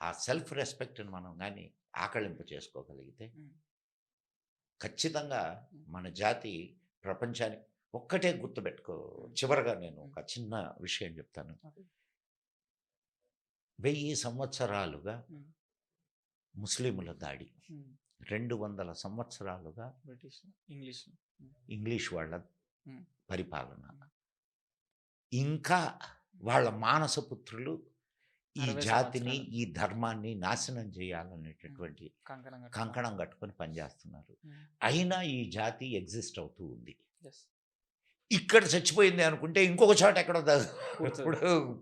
ఆ సెల్ఫ్ రెస్పెక్ట్ని మనం కానీ ఆకళింపు చేసుకోగలిగితే ఖచ్చితంగా మన జాతి ప్రపంచానికి ఒక్కటే గుర్తుపెట్టుకో. చివరగా నేను ఒక చిన్న విషయం చెప్తాను. 1000 సంవత్సరాలుగా ముస్లిముల దాడి, 200 సంవత్సరాలుగా బ్రిటిష్, ఇంగ్లీష్, ఇంగ్లీష్ వాళ్ళ ఉమ్. పరిపాలన. ఇంకా వాళ్ళ మానసపుత్రులు ఈ 60 జాతిని, సంవత్సరాలు. ఈ ధర్మాన్ని నాశనం చేయాలనేటటువంటి కంకణం కట్టుకొని. కంకణం కట్టుకొని పనిచేస్తున్నారు. ఉమ్. అయినా ఈ జాతి ఎగ్జిస్ట్ అవుతూ ఉంది. Yes. ఇక్కడ చచ్చిపోయింది అనుకుంటే ఇంకొక చోట ఎక్కడో పుడుతుంది. ఇప్పుడు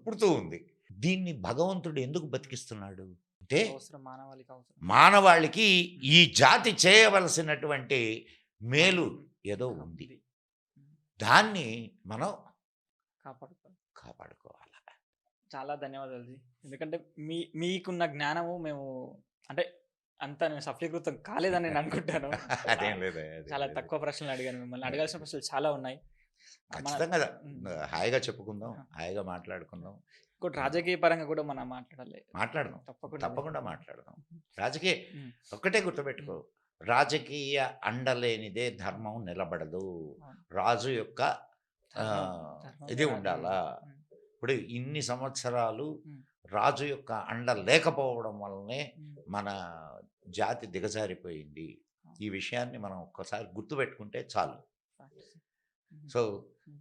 పుడుతూ ఉంది. దీన్ని భగవంతుడు ఎందుకు బతికిస్తున్నాడు అంటే అవసరం, మానవాళికి అవసరం. మానవాళికి ఈ జాతి చేయవలసినటువంటి మేలు ఏదో ఉంది. దాన్ని మనం కాపాడుకోవాలి. కాపాడుకోవాలి. చాలా ధన్యవాదాలు జీ. ఎందుకంటే మీకున్న జ్ఞానము మేము అంటే అంత నేను సఫలీకృతం కాలేదని నేను అనుకుంటాను. అదేం లేదు, చాలా తక్కువ ప్రశ్నలు అడిగాను మిమ్మల్ని. అడగాల్సిన ప్రశ్నలు చాలా ఉన్నాయి. ఖచ్చితంగా హాయిగా చెప్పుకుందాం, హాయిగా మాట్లాడుకుందాం. ఇంకోటి రాజకీయ పరంగా కూడా మనం మాట్లాడాలి. మాట్లాడదాం, తప్పకుండా తప్పకుండా మాట్లాడదాం. రాజకీయ ఉమ్. ఒక్కటే గుర్తుపెట్టుకో, రాజకీయ అండలేనిదే ధర్మం నిలబడదు. రాజు యొక్క ధర్మం ఇది రాజు. ఉండాలా. ఉమ్. ఇప్పుడు ఇన్ని సంవత్సరాలు ఉమ్. రాజు యొక్క అండ లేకపోవడం వల్లనే ఉమ్. మన జాతి దిగజారిపోయింది. ఈ విషయాన్ని మనం ఒక్కసారి గుర్తుపెట్టుకుంటే చాలు. సో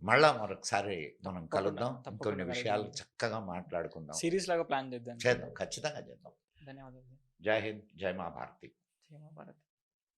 మళ్ళా మరొకసారి మనం కలుద్దాం, తప్పకుండా ఇంకొన్ని విషయాలు కలుద్దాం. చక్కగా మాట్లాడుకుందాం. సిరీస్ లాగా ప్లాన్ చేద్దాం. చేద్దాం, ఖచ్చితంగా చేద్దాం. ధన్యవాదాలు. జై హింద్, జై మా భారతి. జై మా భారత్.